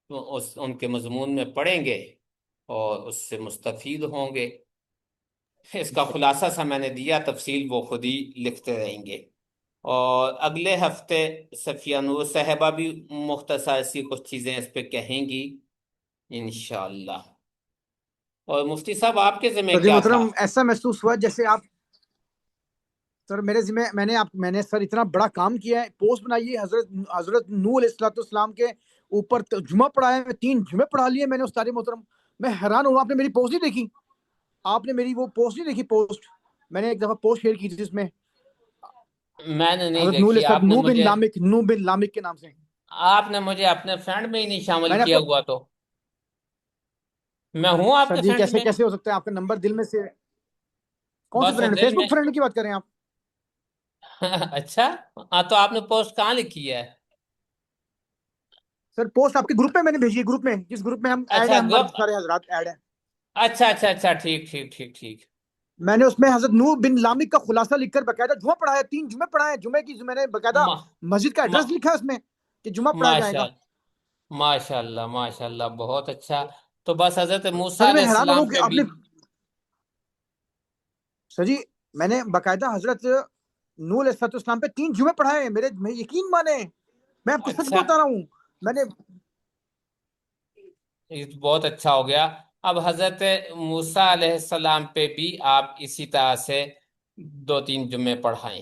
ان کے مضمون میں پڑھیں گے اور اس سے مستفید ہوں گے۔ اس کا خلاصہ سا میں نے دیا، تفصیل وہ خود ہی لکھتے رہیں گے۔ اور اگلے ہفتے صفیہ نور صاحبہ بھی مختصر سی کچھ چیزیں اس پہ کہیں گی انشاءاللہ۔ اور مفتی صاحب آپ کے ذمہ سر کیا تھا؟ محترم ایسا محسوس ہوا جیسے آپ سر میرے ذمہ میں نے سر اتنا بڑا کام کیا ہے، پوسٹ بنائی ہے حضرت نوح علیہ السلام کے اوپر جمعہ پڑھایا ہے، 3 جمعے پڑھا لیے میں نے استاد محترم۔ میں حیران ہوں، آپ نے میری پوسٹ نہیں دیکھی؟ آپ نے میری وہ پوسٹ نہیں دیکھی؟ پوسٹ میں نے ایک دفعہ پوسٹ شیئر کی تھی جس میں میں نے نہیں حضرت نوح علیہ دیکھی۔ السلام، نوح بن لامک کے نام سے آپ نے مجھے اپنے فرینڈ میں ہی نہیں میں شامل نے آپ کیا کو ہوا، تو میں ہوں آپ سر کے جی فرینڈ کیسے میں؟ کیسے ہو سکتا ہے؟ آپ کا نمبر دل میں سے کون سے بس فرینڈ، دل فیس میں بک فرینڈ کی بات کر رہے ہیں آپ؟ اچھا، تو آپ نے پوسٹ کہاں لکھی ہے؟ سر پوسٹ آپ کے گروپ میں میں نے بھیجی ہے، گروپ میں جس گروپ میں ہم ایڈ اچھا ہیں، ہمارے گروپ، سارے حضرات ایڈ ہیں۔ اچھا اچھا اچھا، ٹھیک ٹھیک ٹھیک ٹھیک۔ میں نے اس میں حضرت نوح بن لامک کا خلاصہ لکھ کر باقاعدہ جمعہ پڑھایا، 3 جمعے پڑھائے، جمعے کی میں نے باقاعدہ ما مسجد کا ما ایڈریس لکھا ہے اس میں کہ جمعہ پڑھایا جائے ماشاء گا۔ اللہ، ماشاء اللہ ماشاء اللہ، بہت اچھا۔ تو بس حضرت موسیٰ سر میں علیہ حیران ہو السلام گیا کہ پہ آپ بھی، نے سر جی میں نے باقاعدہ حضرت نوح علیہ السلام پہ 3 جمعے پڑھائے ہیں، میں یقین مانے، میں آپ کو سچ اچھا، بتا رہا ہوں۔ میں نے یہ تو بہت اچھا ہو گیا۔ اب حضرت موسیٰ علیہ السلام پہ بھی آپ اسی طرح سے 2-3 جمعے پڑھائیں۔